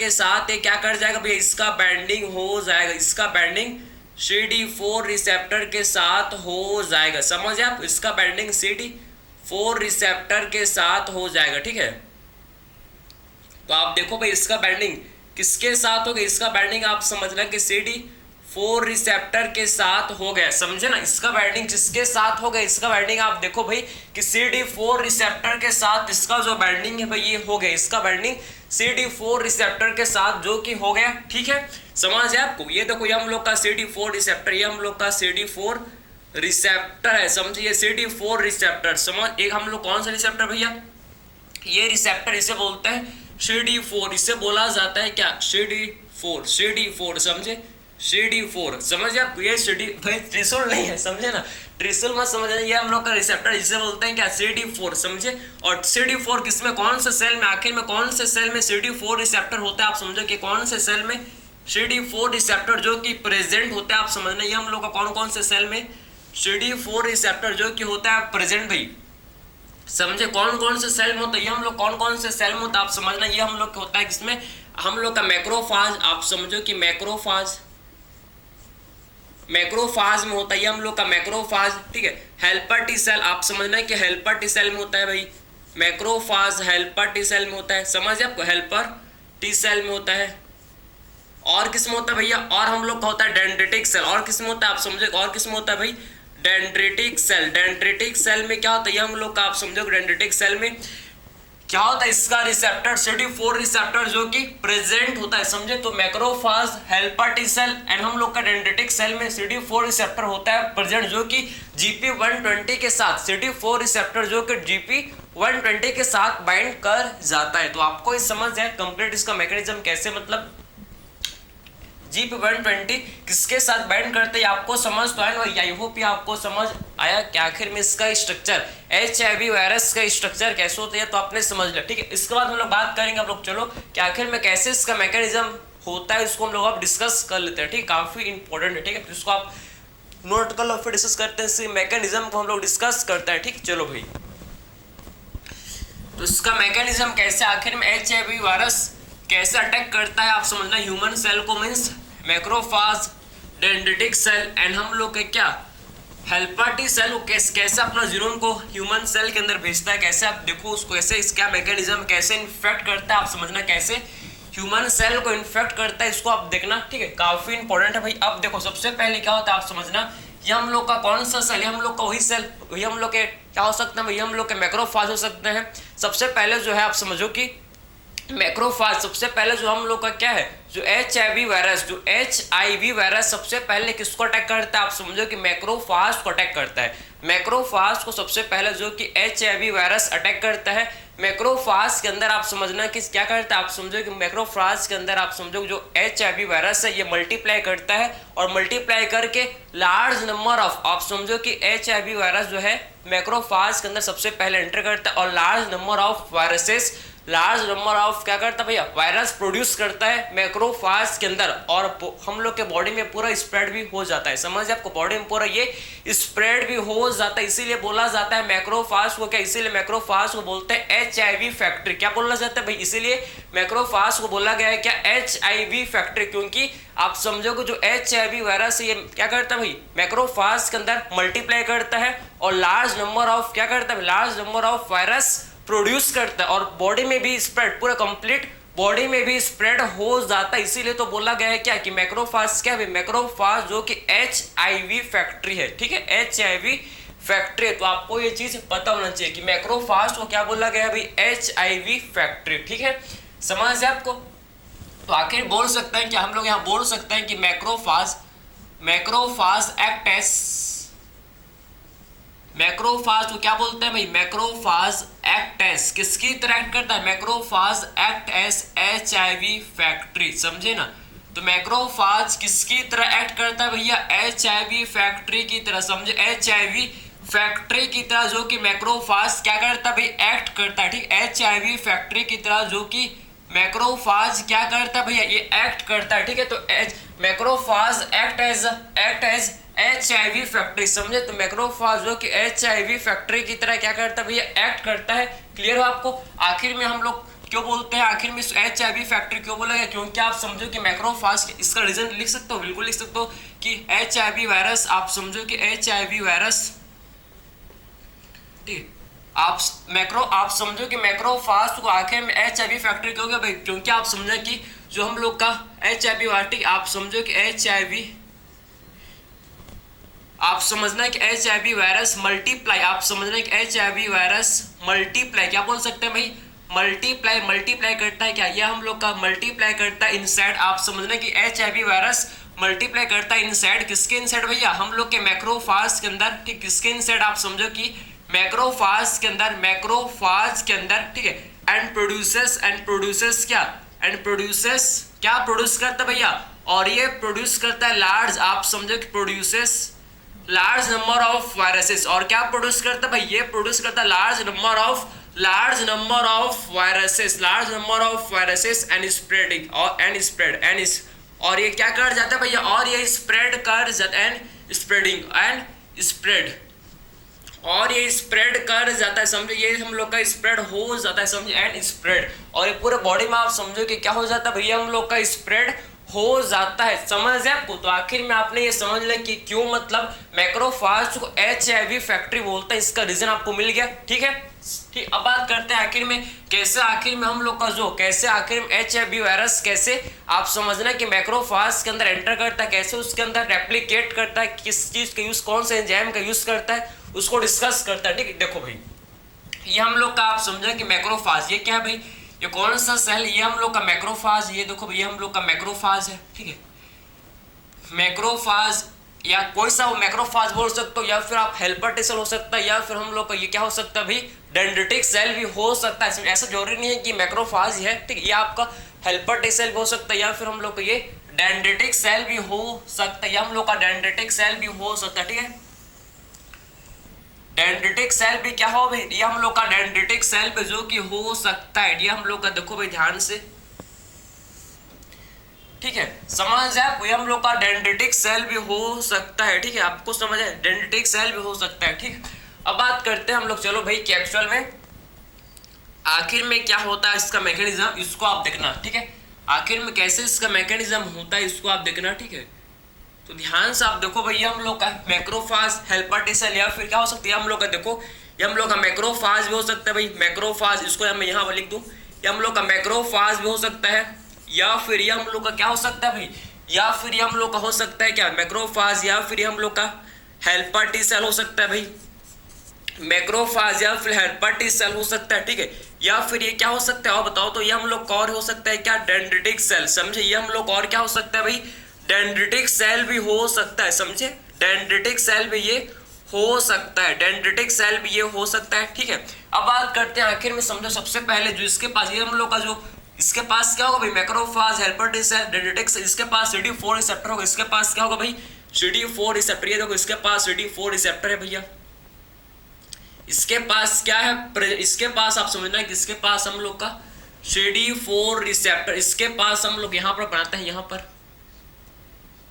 साथ ये क्या कर जाएगा भैया, इसका बाइंडिंग हो जाएगा, इसका बाइंडिंग CD4 रिसेप्टर के साथ हो जाएगा। समझे आप, इसका बाइंडिंग CD4 रिसेप्टर के साथ हो जाएगा, ठीक है। तो आप देखो भाई, इसका बाइंडिंग किसके साथ हो गया, इसका बाइंडिंग आप समझना कि CD4 रिसेप्टर के साथ हो गया, समझे ना। इसका बाइंडिंग जिसके साथ हो गया, इसका बाइंडिंग आप देखो भाई कि CD4 रिसेप्टर के साथ इसका जो बाइंडिंग है भाई, ये हो गया, इसका बाइंडिंग CD4 रिसेप्टर के साथ जो कि हो गया, ठीक है। समझ है आपको। ये देखो, ये हम लोग का CD4 रिसेप्टर, ये हम लोग का CD4 रिसेप्टर है, समझिए। ये CD4 रिसेप्टर समझ, एक हम लोग कौन सा रिसेप्टर भैया, ये रिसेप्टर इसे बोलते हैं CD4, इसे बोला जाता है क्या, CD4, समझे, CD4 समझे आप। ये भाई त्रिशूल नहीं है, समझे ना, त्रिशूल मत समझना। ये हम लोग का रिसेप्टर इसे बोलते हैं क्या, CD4, समझे। और CD4 किसमें, कौन से सेल में, आखिर में कौन से सेल में CD4 रिसेप्टर होता है, आप समझो कि कौन से सेल में CD4 रिसेप्टर जो कि प्रेजेंट होता है, आप समझना। ये हम लोग का कौन कौन से सेल में CD4 रिसेप्टर जो कि होता है प्रेजेंट भाई, समझे। कौन कौन से सेल में होता है, ये हम लोग कौन कौन से सेल में होता है, आप समझना। ये हम लोग होता है किसमें, हम लोग का मैक्रोफाज, आप समझो कि मैक्रोफाज में होता है, ये हम लोग का मैक्रोफाज, ठीक है। हेल्पर टी सेल, आप समझना कि हेल्पर टी सेल में होता है भाई, मैक्रोफाज हेल्पर टी सेल में होता है, समझे आपको, हेल्पर टी सेल में होता है। और किस में होता है भैया, और हम लोग का होता है डेंड्रिटिक सेल, और किस में होता है आप समझे, और किस में होता है भाई, डेंड्रिटिक सेल। डेंड्रिटिक सेल में क्या होता है, ये हम लोग का आप समझो डेंड्रिटिक सेल में क्या होता है, इसका रिसेप्टर CD4 रिसेप्टर जो कि प्रेजेंट होता है, समझे। तो macrophage, helper T cell and हम लोग का डेंड्रिटिक सेल में CD4 रिसेप्टर होता है प्रेजेंट, जो कि GP120 के साथ CD4 रिसेप्टर जो कि GP120 के साथ बाइंड कर जाता है। तो आपको इस समझ है कंप्लीट इसका मैकेनिज्म कैसे, मतलब GP120 किसके साथ बाइंड करते हैं, आपको समझ तो आया ना। आई होप ये आपको समझ आया कि आखिर में इसका स्ट्रक्चर, HIV वायरस का स्ट्रक्चर कैसे होता है, तो आपने समझ लिया, ठीक है। इसके बाद हम लोग बात करेंगे, हम लोग चलो कि आखिर में कैसे इसका मैकेनिज्म होता है, इसको हम लोग अब डिस्कस कर लेते हैं, ठीक। काफी इंपॉर्टेंट है, ठीक है। तो इसको आप नोट कर लो, फिर डिस्कस करते हैं, इस मैकेनिज्म को हम लोग डिस्कस करते हैं, ठीक। चलो भाई, तो इसका मैकेनिज्म कैसे आखिर में HIV वायरस कैसे अटैक करता है, आप समझना। ह्यूमन सेल को means macrophage, dendritic cell and हम लोग के क्या, हेल्पर टी सेल को कैसे अपना जीनोम को ह्यूमन सेल के अंदर भेजता है, कैसे आप देखो उसको, कैसे इसका मैकेनिज्म कैसे इन्फेक्ट करता है, आप समझना, कैसे ह्यूमन सेल को इन्फेक्ट करता है, इसको आप देखना, ठीक है। काफी इंपॉर्टेंट है भाई। अब देखो, सबसे पहले क्या होता है आप समझना ये हम लोग का कौन सा सेल, ये हम लोग का वही सेल, वही हम लोग के क्या हो सकते हैं, वही हम लोग के मैक्रोफाज हो सकते हैं। सबसे पहले जो है आप समझो कि मैक्रोफाज सबसे पहले जो हम लोग का क्या है, जो HIV वायरस, जो HIV वायरस सबसे पहले किसको अटैक करता है, आप समझो कि मैक्रोफाज को अटैक करता है। मैक्रोफाज को सबसे पहले जो कि HIV वायरस अटैक करता है। मैक्रोफाज के अंदर आप समझना कि क्या करता है, आप समझो कि मैक्रोफाज के अंदर आप समझो जो HIV वायरस है ये मल्टीप्लाई करता है, और मल्टीप्लाई करके लार्ज नंबर ऑफ, आप समझो कि HIV वायरस जो है मैक्रोफाज के अंदर सबसे पहले एंटर करता है, और large number of viruses, large number of क्या करता है भैया, वायरस प्रोड्यूस करता है मैक्रोफाज के अंदर, और हम लोग के बॉडी में पूरा स्प्रेड भी हो जाता है। समझ आपको, बॉडी में पूरा ये स्प्रेड भी हो जाता है, इसीलिए बोला जाता है मैक्रोफाज को क्या, इसीलिए मैक्रोफाज को बोलते हैं HIV फैक्ट्री। क्या बोला जाता है भाई, इसीलिए मैक्रोफाज को बोला गया है क्या, HIV फैक्ट्री, क्योंकि आप समझो कि जो HIV वायरस ये क्या करता है भाई, मैक्रोफाज के अंदर मल्टीप्लाई करता है, और लार्ज नंबर ऑफ क्या करता है, large number of virus produce करता है, और बॉडी में भी स्प्रेड, पूरा कंप्लीट बॉडी में भी स्प्रेड हो जाता है। इसीलिए तो बोला गया है क्या कि मैक्रोफाज क्या है, मैक्रोफाज जो कि HIV फैक्ट्री है। ठीक है, HIV फैक्ट्री है, तो आपको ये चीज पता होना चाहिए कि मैक्रोफाज को क्या बोला गया है भाई, HIV फैक्ट्री। ठीक है, समझ है आपको। तो आखिर बोल सकते हैं कि हम लोग यहाँ बोल सकते हैं कि मैक्रोफाज एक्ट एज, मैक्रोफाज को क्या बोलते हैं भाई, मैक्रोफाज एक्ट एज, किसकी तरह एक्ट करता है, macrophage act as HIV factory. समझे ना, तो मैक्रोफाज किसकी तरह एक्ट करता है भैया, HIV फैक्ट्री की तरह। समझे, HIV फैक्ट्री की तरह जो कि मैक्रोफाज क्या करता है भाई, एक्ट करता है। ठीक, HIV फैक्ट्री की तरह जो कि मैक्रोफाज क्या करता है भैया, ये एक्ट करता है। ठीक है, तो macrophage act as HIV factory. समझे, तो मैक्रोफाज जो कि HIV फैक्ट्री की तरह क्या करता है भैया, एक्ट करता है। क्लियर हो आपको। आखिर में हम लोग क्यों बोलते हैं, आखिर में HIV फैक्ट्री क्यों बोला गया, क्योंकि आप समझो कि मैक्रोफाज, इसका रीजन लिख सकते हो, बिल्कुल लिख सकते हो कि HIV वायरस, आप समझो कि HIV वायरस, ठीक, आप समझो कि मैक्रोफाज को आखिर में HIV फैक्ट्री क्यों गया भाई, क्योंकि आप समझे कि जो हम लोग का HIV वायरस, आप समझो कि HIV, आप समझना कि HIV वायरस मल्टीप्लाई, आप समझना कि HIV वायरस मल्टीप्लाई, क्या बोल सकते हैं भाई, मल्टीप्लाई करता है क्या, यह हम लोग का मल्टीप्लाई करता है इनसाइड। आप समझना कि HIV वायरस मल्टीप्लाई करता है इनसाइड, किसके इनसाइड भैया, हम लोग के मैक्रोफाज के अंदर। ठीक, किसके इनसाइड, आप समझो कि मैक्रोफाज के अंदर, ठीक है, एंड प्रोड्यूसेस क्या प्रोड्यूस करता है भैया, और ये प्रोड्यूस करता है लार्ज, आप समझो कि produces large number of viruses, और क्या प्रोड्यूस करता है भाई, ये प्रोड्यूस करता है large number of viruses and spreading, और ये क्या कर जाता है भैया, और ये स्प्रेड कर जाता है, और ये स्प्रेड कर जाता है। समझो, ये हम लोग का स्प्रेड हो जाता है। समझे, एंड स्प्रेड, और ये पूरे बॉडी में आप समझो कि क्या हो जाता है भैया, हम लोग का स्प्रेड हो जाता है। समझ है आपको। तो आखिर में आपने ये समझ लिया कि क्यों मतलब मैक्रोफाज को HIV फैक्ट्री बोलते हैं, इसका रीजन आपको मिल गया। ठीक है, ठीक। अब बात करते हैं आखिर में कैसे, आखिर में हम लोग का जो कैसे आखिर में HIV वायरस कैसे आप समझना कि मैक्रोफाज के अंदर एंटर करता है, कैसे उसके अंदर रेप्लिकेट करता है, किस चीज का यूज, कौन से एंजाइम का यूज करता है, उसको डिस्कस करता है। ठीक है, देखो भाई, ये हम लोग का आप समझना कि मैक्रोफाज, ये क्या है भाई, ये कौन सा सेल, ये हम लोग का मैक्रोफाज, ये देखो भैया हम लोग का मैक्रोफाज है। ठीक है, मैक्रोफाज या कोई सा मैक्रोफाज बोल सकते हो, या फिर आप हेल्पर टी सेल हो सकता है, या फिर हम लोग का ये क्या हो सकता है भाई, डेंड्रिटिक सेल भी हो सकता है। ऐसा जरूरी नहीं है कि मैक्रोफाज है। ठीक, ये आपका हेल्पर टी सेल भी हो सकता है, या फिर हम लोग का ये डेंड्रिटिक सेल भी हो सकता है, या हम लोग का डेंड्रिटिक सेल भी हो सकता है। ठीक है, डेंड्रिटिक सेल भी क्या हो भाई, ये हम लोग का डेंड्रिटिक सेल पे जो कि हो सकता है, ये हम लोग का देखो भाई ध्यान से। ठीक है, समझ है आपको, ये हम लोग का डेंड्रिटिक सेल भी हो सकता है। ठीक है, आपको समझ है, डेंड्रिटिक सेल भी हो सकता है। ठीक, अब बात करते हैं हम लोग, चलो भाई कैप्सूल में आखिर में क्या होता है इसका मैकेनिज्म, इसको आप देखना। ठीक है, आखिर में कैसे इसका मैकेनिज्म होता है इसको आप देखना। ठीक है, तो ध्यान से आप देखो भैया, हम लोग का मैक्रोफाज, हेल्पर टी सेल, या फिर क्या हो सकती है हम लोग का, देखो ये हम लोग का मैक्रोफाज भी हो सकता है भाई, मैक्रोफाज, इसको मैं यहाँ पर लिख दूँ, ये हम लोग का मैक्रोफाज भी हो सकता है, या फिर ये हम लोग का क्या हो सकता है भाई, या फिर ये हम लोग का हो सकता है क्या मैक्रोफाज, या फिर ये हम लोग का हेल्पर टी सेल हो सकता है भाई, मैक्रोफाज या फिर हेल्पर टी सेल हो सकता है, ठीक है, या फिर ये क्या हो सकता है और बताओ तो ये हम लोग और हो सकता है क्या, डेंड्रिटिक सेल, समझे, ये हम लोग और क्या हो सकता है भाई, डेंड्रिटिक सेल भी हो सकता है, समझे, डेंड्रिटिक सेल भी ये हो सकता है, डेंड्रिटिक सेल भी ये हो सकता है, ठीक है। अब बात करते हैं आखिर में, समझो सबसे पहले जो इसके पास ये हम लोग का जो इसके पास क्या होगा भाई, macrophage, helper T cell, dendritic cell, इसके पास CD4 रिसेप्टर होगा, इसके पास क्या होगा भाई, CD4 रिसेप्टर, ये देखो इसके पास CD4 रिसेप्टर है भैया, इसके पास क्या है, इसके पास आप समझना कि इसके पास हम लोग का CD4 रिसेप्टर, इसके पास हम लोग यहाँ पर बनाते हैं, यहाँ पर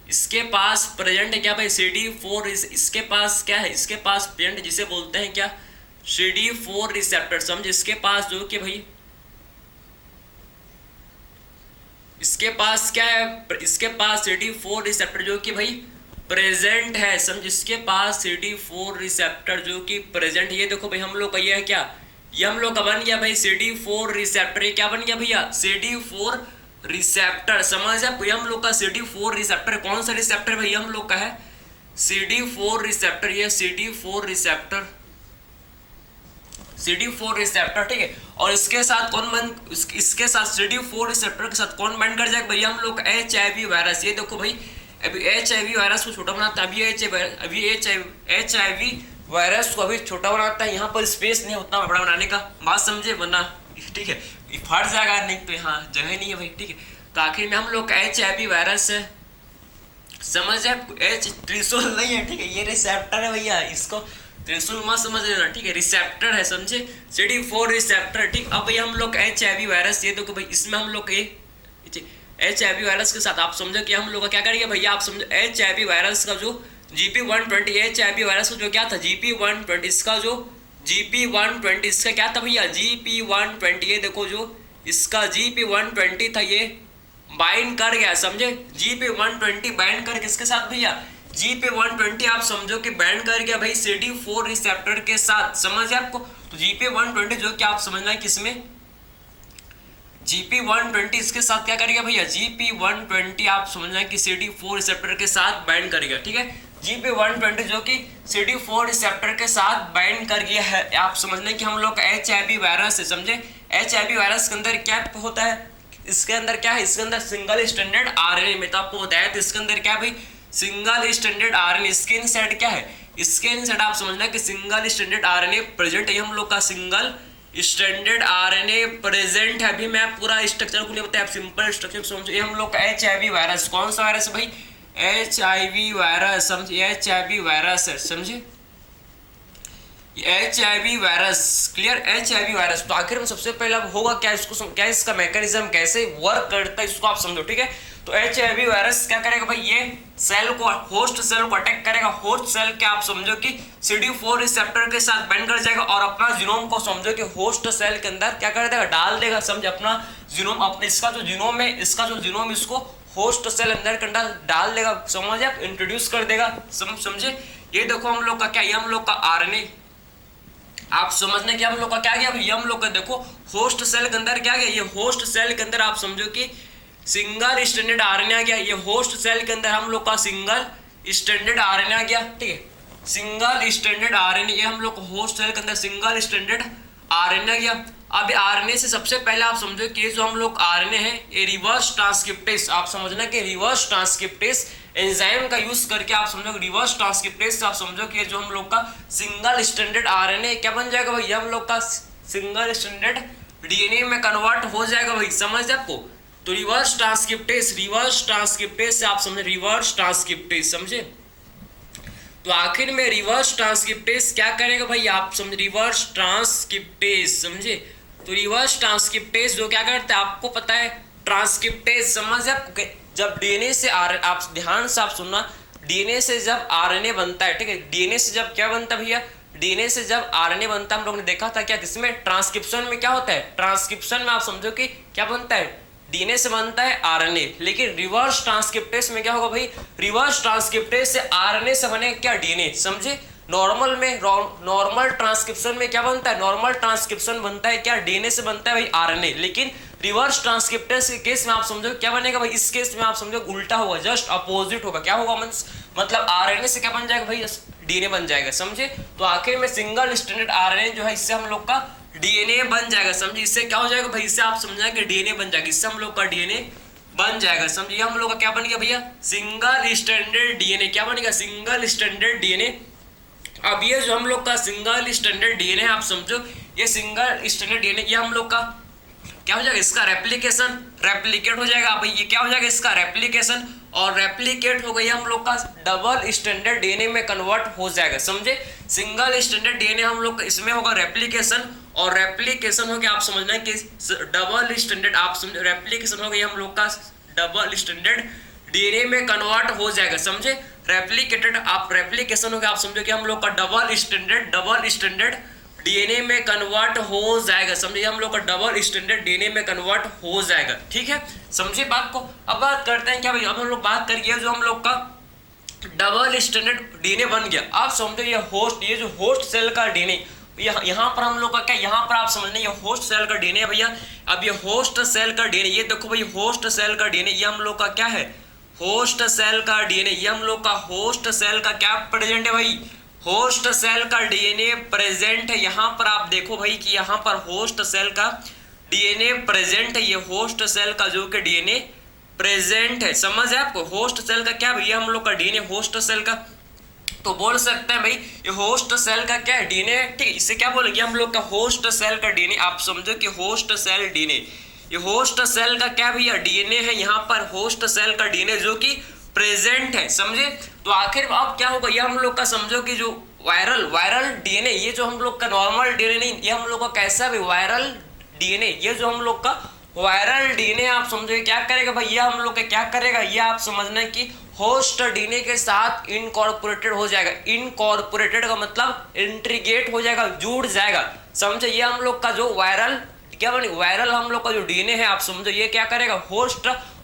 इसके पास प्रेजेंट है क्या भाई, CD4, इसके पास क्या है, इसके पास प्रेजेंट जिसे बोलते हैं क्या, CD4 रिसेप्टर, समझे, इसके पास जो कि भाई इसके पास क्या है, इसके पास CD4 रिसेप्टर जो कि भाई प्रेजेंट है, समझ, इसके पास CD4 रिसेप्टर जो कि प्रेजेंट, ये देखो भाई हम लोग का ये है क्या, ये हम लोग का बन गया भाई CD4 रिसेप्टर, ये क्या बन गया भैया, CD4 रिसेप्टर, समझ आपको, ये हम लोग का CD4 रिसेप्टर, कौन सा रिसेप्टर भाई, हम लोग का है CD4 रिसेप्टर, ये CD4 रिसेप्टर, CD4 रिसेप्टर, ठीक है। और इसके साथ कौन बन, इसके साथ CD4 रिसेप्टर के साथ कौन बाइंड कर जाएगा भैया, हम लोग HIV वायरस, ये देखो भाई अभी HIV वायरस को छोटा बनाता है, अभी HIV वायरस को अभी छोटा बनाता है, यहाँ पर स्पेस नहीं उतना बड़ा बनाने का, बात समझे, वरना ठीक है फट जाएगा, नहीं तो यहाँ जगह नहीं है भाई, ठीक है। तो आखिर में हम लोग का HIV वायरस है, समझ है, त्रिशूल नहीं है, ठीक है, ये रिसेप्टर है भैया, इसको त्रिशूल मत समझ लेना, ठीक है, रिसेप्टर है, समझे, CD4 रिसेप्टर, ठीक। अब भैया हम लोग HIV वायरस, ये देखो भाई इसमें हम लोग HIV वायरस के साथ आप समझो कि हम लोग का क्या करेंगे भैया, आप समझो HIV वायरस का जो GP120, HIV वायरस का जो क्या था GP120, इसका जो GP120 इसका क्या था भैया, GP120, ये देखो जो इसका GP120 था ये बाइंड कर गया, समझे, GP120 बाइंड कर किसके साथ भैया, GP120 आप समझो कि बाइंड कर गया भाई CD4 रिसेप्टर के साथ, समझ आपको। तो GP120 जो कि आप समझना है किसमें, GP120 इसके साथ क्या करेगा भैया, GP120 आप समझना है कि CD4 रिसेप्टर के साथ बाइंड करेगा, ठीक है, GP120 जो कि CD4 रिसेप्टर के साथ बाइंड कर गया है, आप समझना कि हम लोग का HIV वायरस है, समझे, HIV वायरस के अंदर क्या होता है, इसके अंदर क्या है, इसके अंदर सिंगल स्टैंडर्ड RNA, में तो आपको बताया था इसके अंदर क्या है भाई, सिंगल स्टैंडर्ड RNA, इसके इनसाइड क्या है, इसके इनसाइड आप समझना कि सिंगल स्टैंडर्ड RNA प्रेजेंट है, हम लोग का सिंगल स्टैंडर्ड RNA प्रेजेंट है। अभी मैं पूरा स्ट्रक्चर को नहीं बताया, आप सिंपल स्ट्रक्चर समझो, ये हम लोग का HIV वायरस, कौन सा वायरस है भाई, HIV वायरस, समझिए HIV वायरस है, समझे, HIV virus, clear, HIV virus. तो आखिर में सबसे पहले अब होगा क्या, इसको क्या इसका मैकेनिज्म कैसे वर्क करता है इसको आप समझो, ठीक है। तो HIV वायरस क्या करेगा भाई, ये सेल को, होस्ट सेल को अटैक करेगा, होस्ट सेल के आप समझो कि CD4 रिसेप्टर के साथ बाइंड कर जाएगा और अपना जीनोम को समझो कि होस्ट सेल के अंदर क्या कर देगा, डाल देगा, समझे, अपना जीनोम, अपने इसका जो जीनोम है, इसका जो जीनोम इसको होस्ट सेल अंदर के अंदर डाल देगा, समझे आप, इंट्रोड्यूस कर देगा, समझे। ये देखो हम लोग का क्या, ये हम लोग का RNA, आप समझने कि हम लोग का क्या गया, ये हम लोग का देखो होस्ट सेल के अंदर क्या गया, ये होस्ट सेल के अंदर आप समझो कि सिंगल स्टैंडर्ड RNA आ गया, ये होस्ट सेल के अंदर हम लोग का सिंगल स्टैंडर्ड RNA आ गया, ठीक है, सिंगल स्टैंडर्ड RNA, ये हम लोग को होस्ट सेल के अंदर सिंगल स्टैंडर्ड RNA आ गया। अब RNA से सबसे पहले आप समझो कि जो हम लोग RNA है ये रिवर्स ट्रांसक्रिप्टेज, आप समझना कि रिवर्स ट्रांसक्रिप्टेज एंजाइम का यूज करके आप समझो रिवर्स ट्रांसक्रिप्टेज से आप समझो कि जो हम लोग का सिंगल स्टैंडर्ड RNA क्या बन जाएगा भाई, हम लोग का सिंगल स्टैंडर्ड DNA में कन्वर्ट हो जाएगा भाई, समझ आपको। तो रिवर्स ट्रांसक्रिप्टेज से आप समझे, रिवर्स ट्रांसक्रिप्टेज, समझे। तो आखिर में रिवर्स ट्रांसक्रिप्टेज क्या करेगा भाई, आप समझे, रिवर्स ट्रांसक्रिप्टेज, समझे। तो रिवर्स ट्रांसक्रिप्टेज जो क्या करता है आपको पता है, ट्रांसक्रिप्टेज समझ आप, जब DNA से आप ध्यान से आप सुनना, DNA से जब RNA बनता है, ठीक है, DNA से जब क्या बनता है भैया, DNA से जब RNA बनता है, हम लोग ने देखा था क्या, किसमें, ट्रांसक्रिप्शन में क्या होता है, ट्रांसक्रिप्शन में आप समझो कि क्या बनता है, DNA से बनता है RNA, लेकिन रिवर्स ट्रांसक्रिप्टेज में क्या होगा भाई, रिवर्स ट्रांसक्रिप्टेज से RNA से बने क्या, DNA, समझे। नॉर्मल में, नॉर्मल ट्रांसक्रिप्शन में क्या बनता है, नॉर्मल ट्रांसक्रिप्शन बनता है क्या, DNA से बनता है भाई RNA, लेकिन रिवर्स ट्रांसक्रिप्टेज के केस में आप समझो क्या बनेगा भाई, इस केस में आप समझो उल्टा होगा, जस्ट अपोजिट होगा, क्या होगा मतलब RNA से क्या बन जाएगा भाई, डीएनए बन जाएगा, समझे। तो आखिर में सिंगल स्ट्रैंडेड आरएनए जो है इससे हम लोग का डीएनए बन जाएगा, समझे। इससे क्या हो जाएगा भाई, इससे आप समझना कि डीएनए बन जाएगा, इससे हम लोग का डीएनए बन जाएगा, समझिए। हम लोग का क्या बन गया भैया, सिंगल स्ट्रैंडेड डीएनए। क्या बनेगा, सिंगल स्ट्रैंडेड डीएनए। अब ये जो हम लोग का सिंगल स्ट्रैंडेड डीएनए आप समझो, ये सिंगल स्ट्रैंडेड डीएनए ये हम लोग का क्या हो जाएगा, इसका रेप्लिकेशन रेप्लिकेट हो जाएगा भाई। ये क्या हो जाएगा, इसका रेप्लिकेशन, और रेप्लिकेट हो गई हम लोग का डबल स्टैंडर्ड डीएनए में कन्वर्ट हो जाएगा, समझे। सिंगल स्टैंडर्ड डीएनए हम लोग इसमें होगा रेप्लिकेशन, और रेप्लिकेशन हो गया आप समझना है कि डबल स्टैंडर्ड, आप समझ रेप्लिकेशन हो गई हम लोग का डबल स्टैंडर्ड डीएनए में कन्वर्ट हो जाएगा, समझे। रेप्लिकेटेड आप रेप्लिकेशन हो गया आप समझो कि हम लोग का डबल स्टैंडर्ड डीएनए में कन्वर्ट हो जाएगा, समझिए। हम लोग का डबल स्टैंडर्ड डीएनए में कन्वर्ट हो जाएगा, ठीक है, समझिए बात को। अब बात करते हैं क्या भाई, अब हम लोग बात करिए जो हम लोग का डबल स्टैंडर्ड डीएनए बन गया। आप समझो ये जो होस्ट सेल का डीएनए, यहाँ पर हम लोग का क्या, यहाँ पर आप समझने ये होस्ट सेल का डीएनए है भैया। अब ये होस्ट सेल का डीएनए, ये देखो भाई होस्ट सेल का डीएनए, ये हम लोग का क्या है, होस्ट सेल का डीएनए। ये हम लोग का होस्ट सेल का क्या प्रेजेंट है भाई, होस्ट सेल का डीएनए प्रेजेंट है। यहाँ पर आप देखो भाई कि यहाँ पर होस्ट सेल का डीएनए प्रेजेंट है, ये होस्ट सेल का जो कि डीएनए प्रेजेंट है, समझ है आपको। होस्ट सेल का क्या भैया, हम लोग का डीएनए होस्ट सेल का, तो बोल सकते हैं भाई ये होस्ट सेल का क्या है, डीएनए, ठीक है। इससे क्या बोलेंगे हम लोग का होस्ट सेल का डीएनए, आप समझो कि होस्ट सेल डीएनए, ये होस्ट सेल का क्या भैया, डीएनए है। यहाँ पर होस्ट सेल का डीएनए जो कि प्रेजेंट है, समझे। तो आखिर अब क्या होगा, ये हम लोग का समझो कि जो वायरल डीएनए, ये जो हम लोग का नॉर्मल डीएनए नहीं, ये हम लोग का कैसा भी वायरल डीएनए, ये जो हम लोग का वायरल डीएनए आप समझो क्या करेगा भाई, ये हम लोग का क्या करेगा, ये आप समझना कि होस्ट डीएनए के साथ इनकॉर्पोरेटेड हो जाएगा। इनकॉर्पोरेटेड का मतलब इंटीग्रेट हो जाएगा, जुड़ जाएगा, समझे। ये हम लोग का जो वायरल क्या बने, वायरल हम लोग का जो डीएनए है आप समझो ये क्या करेगा,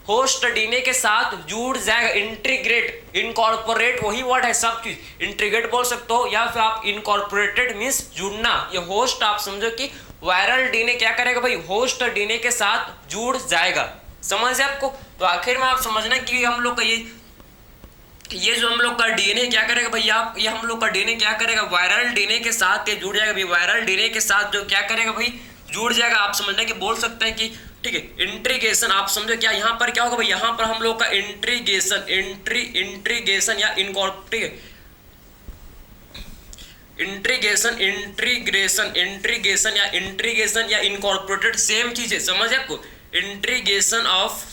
होस्ट डीएनए के साथ जुड़ जाएगा, इंटीग्रेट, इनकॉर्पोरेट वही वर्ड है, सब चीज इंटीग्रेट बोल सकते हो, या फिर आप इनकॉर्पोरेटेड मींस जुड़ना। ये होस्ट आप समझो कि वायरल डीएनए क्या करेगा भाई, होस्ट डीएनए के साथ जुड़ जाएगा, समझ है आपको। तो आखिर में आप समझना कि हम लोग का ये जो हम लोग का डीएनए क्या करेगा भैया, आप ये हम लोग का डीएनए क्या करेगा, वायरल डीएनए के साथ ये जुड़ जाएगा भाई। वायरल डीएनए के साथ जो क्या करेगा भाई, जुड़ जाएगा। आप समझना कि बोल सकते हैं कि ठीक है, इंट्रीगेशन आप समझो क्या, यहाँ पर क्या होगा भाई, यहाँ पर हम लोग का इंट्रीगेशन इंट्रीगेशन या इंकॉर्पोरेट, इंट्रीगेशन या इनकॉर्पोरेटेड सेम चीज है, समझ है आपको। इंट्रीगेशन ऑफ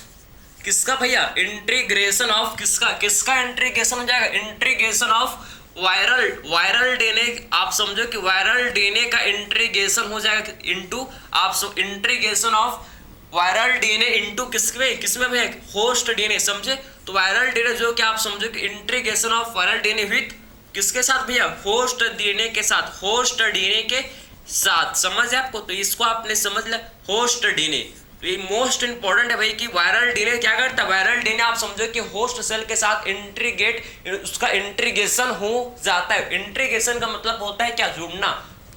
किसका भैया, इंट्रीग्रेशन ऑफ किसका इंट्रीगेशन हो जाएगा, इंट्रीगेशन ऑफ वायरल डीएनए। आप समझो कि वायरल डीएनए का इंट्रीगेशन हो जाएगा इनटू, आप integration of viral DNA into किसमें भैया, होस्ट डीएनए, समझे। तो वायरल डीएनए जो कि आप समझो कि integration of viral DNA with किसके साथ भैया, होस्ट डीएनए के साथ, होस्ट डीएनए के साथ, समझ है आपको। तो इसको आपने समझ लिया, होस्ट डीएनए। तो ये मोस्ट इंपॉर्टेंट है भाई कि वायरल डीएनए क्या करता है, वायरल डीएनए आप समझो कि होस्ट सेल के साथ उसका इंट्रीगेशन हो जाता है। इंट्रीगेशन का मतलब होता है क्या, जुड़ना,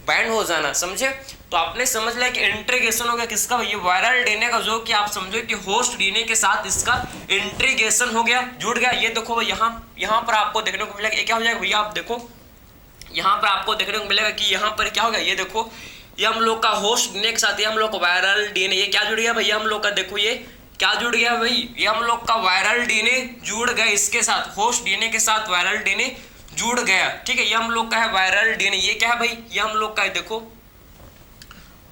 बैंड हो जाना, समझे। तो आपने समझ लिया कि इंट्रीगेशन हो गया किसका भाई, वायरल डीएनए का, जो कि आप समझो कि होस्ट डीएनए के साथ इसका इंट्रीगेशन हो गया, जुड़ गया। ये देखो भाई यहाँ पर आपको देखने को मिलेगा, ये क्या हो जाएगा भैया, आप देखो यहाँ पर आपको देखने को मिलेगा कि यहाँ पर क्या हो गया, ये देखो ये हम लोग का होस्ट डीएनए के साथ, ये हम लोग का वायरल डीएनए, ये क्या जुड़ गया भैया हम लोग का, देखो ये क्या जुड़ गया भाई, ये हम लोग का वायरल डीएनए जुड़ गया इसके साथ, होस्ट डीएनए के साथ वायरल डीएनए जुड़ गया, ठीक है। ये हम लोग का है वायरल डीएनए, ये क्या है भाई, ये हम लोग का है, देखो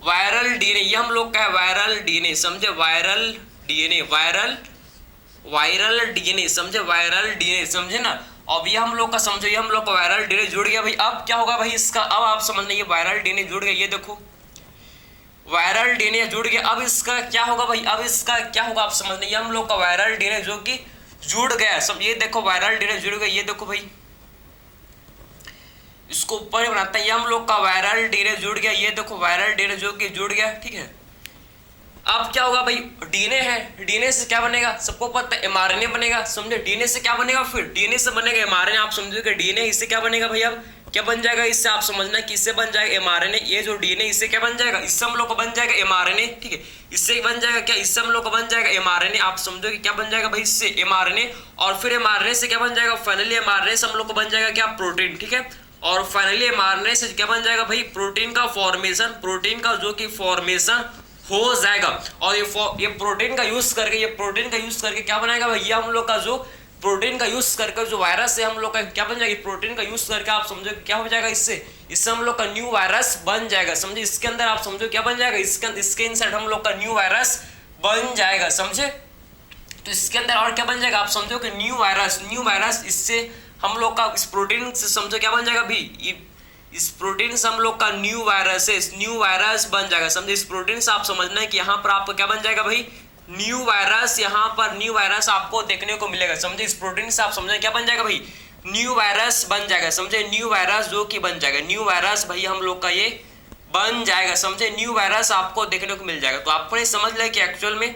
वायरल डीएनए, ये हम लोग का है वायरल डीएनए, समझे। वायरल डीएनए, वायरल डीएनए, समझे, वायरल डीएनए, समझे ना। अब ये हम लोग का समझो, ये हम लोग का वायरल डीएनए जुड़ गया भाई। अब क्या होगा भाई इसका, अब आप समझना, ये वायरल डीएनए जुड़ गया, ये देखो वायरल डीएनए जुड़ गया। अब इसका क्या होगा भाई, अब इसका क्या होगा आप समझना, ये हम लोग का वायरल डीएनए जो कि जुड़ गया, सब ये देखो वायरल डीएनए जुड़ गया, ये देखो भाई इसको ऊपर बनाता है, ये हम लोग का वायरल डीएनए जुड़ गया, ये देखो वायरल डीएनए जो कि जुड़ गया, ठीक है। अब क्या होगा भाई, डीएनए है, डीएनए से क्या बनेगा, सबको पता है एमआरएनए बनेगा, समझे। डीएनए से क्या बनेगा, फिर डीएनए से बनेगा एमआरएनए, आप समझो कि डीएनए इससे क्या बनेगा भाई, अब क्या बन जाएगा इससे, आप समझना कि इससे बन जाएगा mRNA, ये जो DNA इससे क्या बन जाएगा, इससे हम लोग को बन जाएगा mRNA, ठीक है। इससे बन जाएगा क्या, इससे हम लोग को बन जाएगा mRNA, आप समझो कि क्या बन जाएगा भाई इससे mRNA, और फिर mRNA से क्या बन जाएगा, फाइनली mRNA से हम लोग को बन जाएगा क्या, प्रोटीन, ठीक है। और फाइनली mRNA से क्या बन जाएगा भाई, प्रोटीन का फॉर्मेशन, प्रोटीन का जो कि फॉर्मेशन हो जाएगा। और ये प्रोटीन का यूज करके, ये प्रोटीन का यूज करके क्या बनाएगा भैया, हम लोग का जो प्रोटीन का यूज करके जो वायरस है हम लोग का क्या बन जाएगी, प्रोटीन का यूज करके आप समझो क्या हो जाएगा, इससे हम लोग का न्यू वायरस बन जाएगा, समझे। इसके अंदर आप समझो क्या बन जाएगा, इसके इनसाइड हम लोग का न्यू वायरस बन जाएगा, समझे। तो इसके अंदर और क्या बन जाएगा, आप समझो कि न्यू वायरस, इससे हम लोग का इस प्रोटीन से समझो क्या बन जाएगा भी, इस प्रोटीन से हम लोग का न्यू वायरस बन जाएगा, समझे। इस प्रोटीन से आप समझना है कि यहाँ पर आपको क्या बन जाएगा भाई, न्यू वायरस, यहाँ पर न्यू वायरस आपको देखने को मिलेगा, समझे। इस प्रोटीन से आप समझे क्या बन जाएगा भाई, न्यू वायरस बन जाएगा, समझे। न्यू वायरस जो कि बन जाएगा, न्यू वायरस भाई हम लोग का ये बन जाएगा, समझे। न्यू वायरस आपको देखने को मिल जाएगा। तो आपको ये समझ लिया कि एक्चुअल में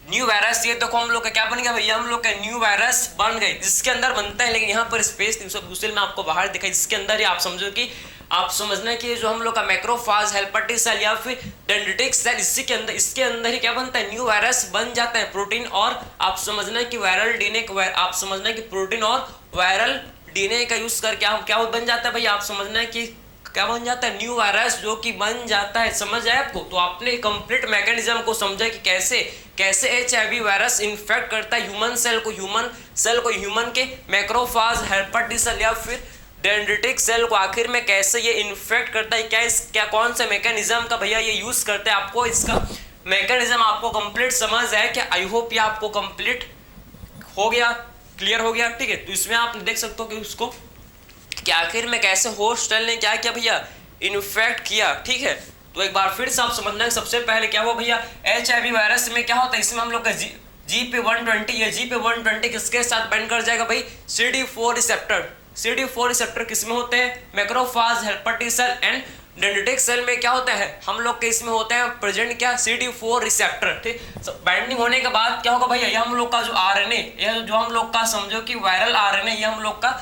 न्यू वायरस, ये देखो हम लोग का क्या बन गया भैया, हम लोग का न्यू वायरस बन गए, जिसके अंदर बनता है, लेकिन यहाँ पर स्पेस दूसरे में आपको बाहर दिखाई, जिसके अंदर ही आप समझो कि आप समझना कि जो हम लोग का मैक्रोफाज, हेल्पर सेल या फिर डेंड्रिटिक सेल, इसके अंदर ही क्या बनता है, न्यू वायरस बन जाता है, प्रोटीन। और आप समझना कि वायरल डीएनए, आप समझना कि प्रोटीन और वायरल डीएनए का यूज करके हम क्या बन जाता है भाई, आप समझना कि क्या बन जाता है, न्यू वायरस जो कि बन जाता है, समझ आया आपको। तो आपने कंप्लीट मैकेनिज्म को समझा कि कैसे HIV वायरस इन्फेक्ट करता है ह्यूमन सेल को, ह्यूमन के मैक्रोफाज, हेल्पर सेल या फिर डेंड्रिटिक सेल को आखिर में कैसे ये इन्फेक्ट करता है, क्या कौन से मैकेनिज्म का भैया ये यूज करते हैं। आपको इसका मैकेनिज्म आपको कंप्लीट समझ आया कि, आई होप ये आपको कंप्लीट हो गया, क्लियर हो गया, ठीक है। तो इसमें आप देख सकते हो कि उसको कि आखिर में कैसे होस्ट सेल ने क्या किया भैया, इन्फेक्ट किया, ठीक है। तो एक बार फिर से आप समझना कि सबसे पहले क्या हुआ भैया, HIV वायरस में क्या होता है, इसमें हम लोग का GP120, ये GP120 किसके साथ बाइंड कर जाएगा भाई, CD4 रिसेप्टर किसमें होते हैं, macrophage, helper T cell and dendritic cell में क्या होता है, हम लोग के इसमें होता है प्रेजेंट क्या, CD4 रिसेप्टर, ठीक। बाइंडिंग होने के बाद क्या होगा भैया, ये हम लोग का जो RNA, ये जो हम लोग का समझो कि वायरल RNA, ये हम लोग का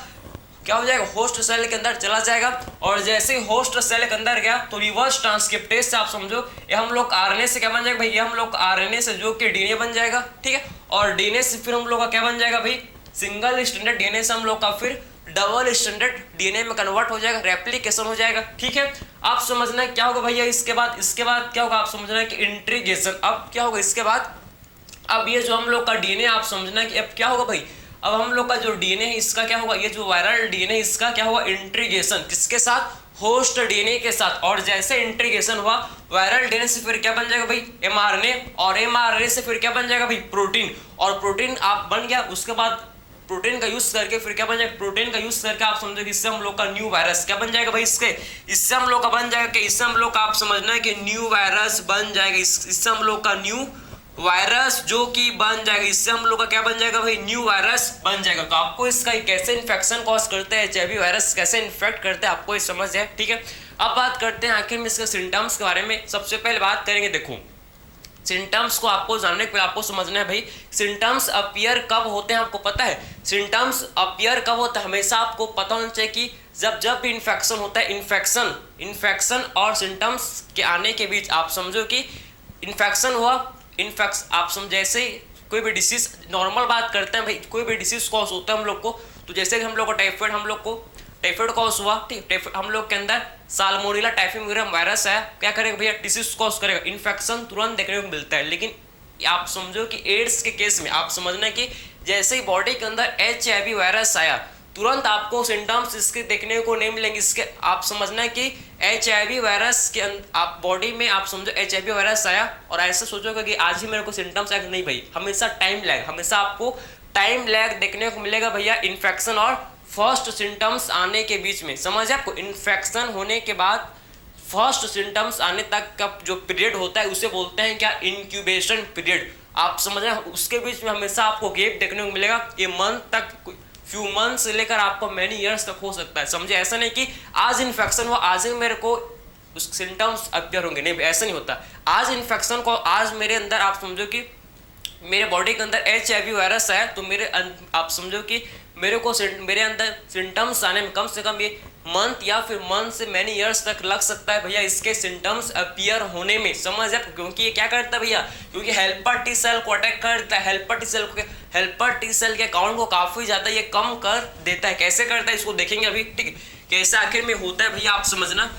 क्या हो जाएगा, होस्ट सेल के अंदर चला जाएगा। और जैसे ही होस्ट सेल के अंदर गया तो रिवर्स ट्रांसक्रिप्टेज से आप समझो ये हम लोग RNA से क्या बन जाएगा भाई, ये हम लोग RNA से जो कि DNA बन जाएगा, ठीक है। और DNA से फिर हम लोग का क्या बन जाएगा भाई, सिंगल स्टैंडर्ड DNA से हम लोग का फिर डबल स्टैंडर्ड DNA में कन्वर्ट हो जाएगा, रेप्लिकेशन हो जाएगा, ठीक है। आप समझना क्या होगा भैया, इसके बाद क्या होगा, आप समझना कि इंट्रीगेशन। अब क्या होगा इसके बाद, अब ये जो हम लोग का DNA आप समझना कि अब क्या होगा भाई, अब हम लोग का जो DNA है इसका क्या होगा, ये जो वायरल DNA इसका क्या होगा, इंट्रीगेशन किसके साथ, होस्ट DNA के साथ। और जैसे इंट्रीगेशन हुआ वायरल DNA से फिर क्या बन जाएगा भाई, mRNA, और mRNA से फिर क्या बन जाएगा भाई, प्रोटीन। और प्रोटीन आप बन गया, उसके बाद प्रोटीन का यूज करके फिर क्या बन जाएगा, प्रोटीन का यूज करके आप समझो कि इससे हम लोग का न्यू वायरस क्या बन जाएगा भाई, इससे हम लोग का बन जाएगा कि इससे हम लोग का आप समझना है कि न्यू वायरस बन जाएगा, इससे हम लोग का न्यू वायरस जो कि बन जाएगा, इससे हम लोग का क्या बन जाएगा भाई, न्यू वायरस बन जाएगा। तो आपको इसका कैसे इन्फेक्शन कॉज करते हैं, HIV वायरस कैसे इन्फेक्ट करते हैं, आपको ये समझ है, ठीक है। अब बात करते हैं आखिर में इसके सिम्टम्स के बारे में। सबसे पहले बात करेंगे, देखो सिम्टम्स को आपको जानने के पहले आपको समझना है भाई, सिम्टम्स अपीयर कब होते हैं, आपको पता है सिम्टम्स अपीयर कब होता है, हमेशा आपको पता होना चाहिए कि जब भी इन्फेक्शन होता है, इन्फेक्शन और सिम्टम्स के आने के बीच आप समझो कि इन्फेक्शन हुआ, आप समझ, जैसे कोई भी डिसीज, नॉर्मल बात करते हैं भाई, कोई भी डिसीज कॉज होता है हम लोग को, तो जैसे हम लोग को टाइफाइड कॉज हुआ, ठीक, हम लोग के अंदर साल्मोनेला टाइफिमुरम वायरस है, क्या करेगा भैया, डिसीज कॉज करेगा, इन्फेक्शन तुरंत देखने को मिलता है। लेकिन आप समझो कि एड्स के केस में आप समझना कि जैसे ही बॉडी के अंदर HIV वायरस आया, तुरंत आपको सिम्टम्स इसके देखने को नहीं मिलेंगे। इसके आप समझना कि HIV वायरस के आप बॉडी में आप समझो HIV वायरस आया और ऐसा सोचोगे कि आज ही मेरे को सिम्टम्स आएगा, नहीं भाई, हमेशा आपको टाइम लैग देखने को मिलेगा भैया, इन्फेक्शन और फर्स्ट सिम्टम्स आने के बीच में। समझ आपको, इन्फेक्शन होने के बाद फर्स्ट सिम्टम्स आने तक का जो पीरियड होता है उसे बोलते हैं क्या, इंक्यूबेशन पीरियड। आप समझ रहे हैं, उसके बीच में हमेशा आपको गैप देखने को मिलेगा, ये मंथ तक, फ्यू मंथ से लेकर आपको मैनी ईयर्स तक हो सकता है। समझे, ऐसा नहीं कि आज इन्फेक्शन हुआ आज ही मेरे को उस सिम्टम्स अपीयर होंगे, नहीं, ऐसा नहीं होता। आज इन्फेक्शन को, आज मेरे अंदर आप समझो कि मेरे बॉडी के अंदर HIV वायरस है, तो मेरे आप समझो कि मेरे को मेरे अंदर सिम्टम्स आने में कम से कम ये मंथ या फिर मंथ से मैनी ईयर्स तक लग सकता है भैया इसके सिम्टम्स अपीयर होने में, समझ आप। क्योंकि ये क्या करता है भैया, क्योंकि हेल्पर टी सेल को अटैक करता है, हेल्पर टी सेल के काउंट को काफी ज्यादा ये कम कर देता है। कैसे करता है इसको देखेंगे अभी, ठीक है। कैसे आखिर में होता है भैया आप समझना,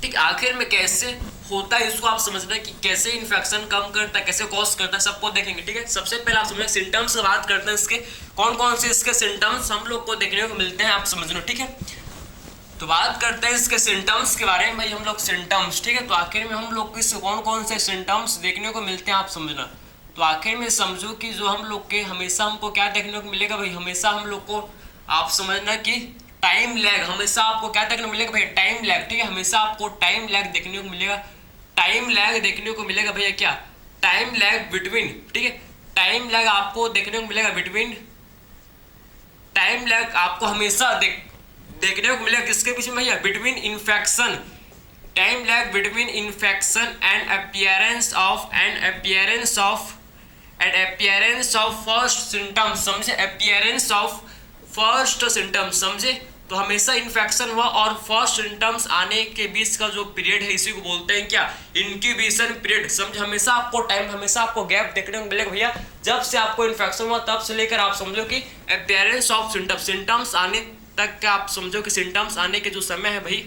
ठीक। आखिर में कैसे होता है इसको आप समझना कि कैसे इन्फेक्शन कम करता है, कैसे कॉज करता है, सबको देखेंगे, ठीक है। सबसे पहले आप समझना सिम्टम्स की बात करते हैं, इसके कौन कौन से इसके सिम्टम्स हम लोग को देखने को मिलते हैं आप समझना, ठीक है। तो बात करते हैं इसके सिम्टम्स के बारे में भाई, हम लोग सिम्टम्स, ठीक है। तो आखिर में हम लोग को इससे कौन कौन से सिम्टम्स देखने को मिलते हैं आप समझना। तो आखिर में समझो कि जो हम लोग के हमेशा हमको क्या देखने को मिलेगा भाई, हमेशा हम लोग को आप समझना कि टाइम लैग, हमेशा आपको क्या देखने को मिलेगा भाई, टाइम लैग, ठीक है। हमेशा आपको टाइम लैग देखने को मिलेगा, टाइम लैग देखने को मिलेगा भैया, क्या टाइम लैग बिटवीन, ठीक है। टाइम लैग आपको देखने को मिलेगा बिटवीन, टाइम लैग आपको हमेशा देखने को मिलेगा किसके बीच में भैया, between infection, time lag between infection and appearance of first symptoms, समझे, अपीयरेंस ऑफ फर्स्ट सिम्टम्स, समझे। तो हमेशा इन्फेक्शन हुआ और फर्स्ट सिम्टम्स आने के बीच का जो पीरियड है इसी को बोलते हैं क्या, इंक्यूबेशन पीरियड, समझे। हमेशा आपको टाइम, हमेशा आपको गैप देखने को मिलेगा भैया, जब से आपको इन्फेक्शन हुआ तब से लेकर आप समझो कि अपीयरेंस ऑफ सिम्टम्स, सिम्टम्स आने तक का आप समझो कि सिम्टम्स आने के जो समय है भाई,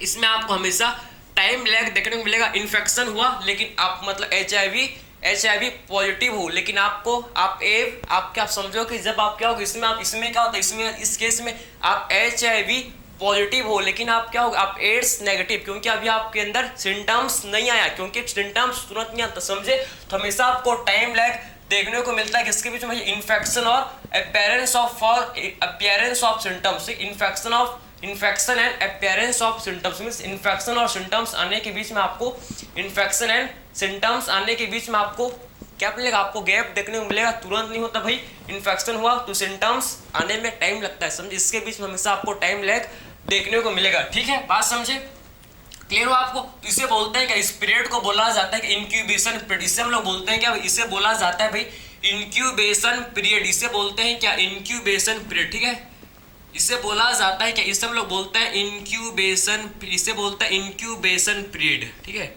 इसमें आपको हमेशा टाइम लैग देखने को मिलेगा। इन्फेक्शन हुआ लेकिन आप मतलब HIV पॉजिटिव हो, लेकिन आप क्या समझो कि जब आप क्या होगा इसमें क्या होता है, इस केस में आप HIV पॉजिटिव हो लेकिन आप क्या होगा, आप एड्स नेगेटिव, क्योंकि अभी आपके अंदर सिम्टम्स नहीं आया, क्योंकि सिम्टम्स तुरंत नहीं आता, समझे। तो हमेशा आपको टाइम लैग देखने को मिलता है किसके बीच में, इन्फेक्शन और appearance of symptoms, infection and appearance of symptoms means infection और सिम्टम्स आने के बीच में आपको, इन्फेक्शन एंड सिम्टम्स आने के बीच में आपको क्या मिलेगा, आपको गैप देखने को मिलेगा, तुरंत नहीं होता भाई। इन्फेक्शन हुआ तो सिम्टम्स आने में टाइम लगता है, समझे। इसके बीच में हमेशा आपको टाइम लैग देखने को मिलेगा, ठीक है, बात समझे, क्लियर हो आपको। तो इसे बोलते हैं क्या, इस पीरियड को बोला जाता है कि इंक्यूबेशन पीरियड, इसे हम लोग बोलते हैं क्या, इसे बोला जाता है भाई इंक्यूबेशन पीरियड, इसे बोलते हैं क्या, इंक्यूबेशन पीरियड, ठीक है। इसे बोला जाता है क्या, इसे हम लोग बोलते हैं इंक्यूबेशन, इसे बोलते हैं इंक्यूबेशन पीरियड, ठीक है।